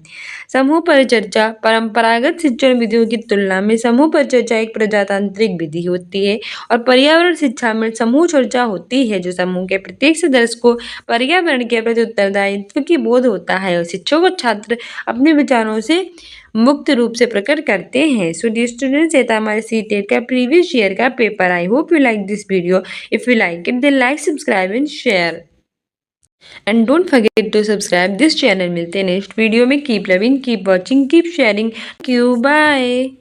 समूह परिचर्चा परंपरागत शिक्षण विधियों की तुलना में समूह परिचर्चा एक प्रजातांत्रिक विधि होती है और पर्यावरण शिक्षा में समूह चर्चा होती है जो समूह के प्रत्येक सदस्य को पर्यावरण के प्रति उत्तरदायित्व की बोध होता है और शिक्षक और छात्र अपने विचारों से मुक्त रूप से प्रकट करते हैं। सो डियर स्टूडेंट्स, ये था हमारे सीटेट का प्रीवियस ईयर का paper. I hope you like this video. If you like it then like, subscribe and share and don't forget to subscribe this channel. मिलते हैं नेक्स्ट वीडियो में। Keep loving, keep watching, keep sharing. Bye.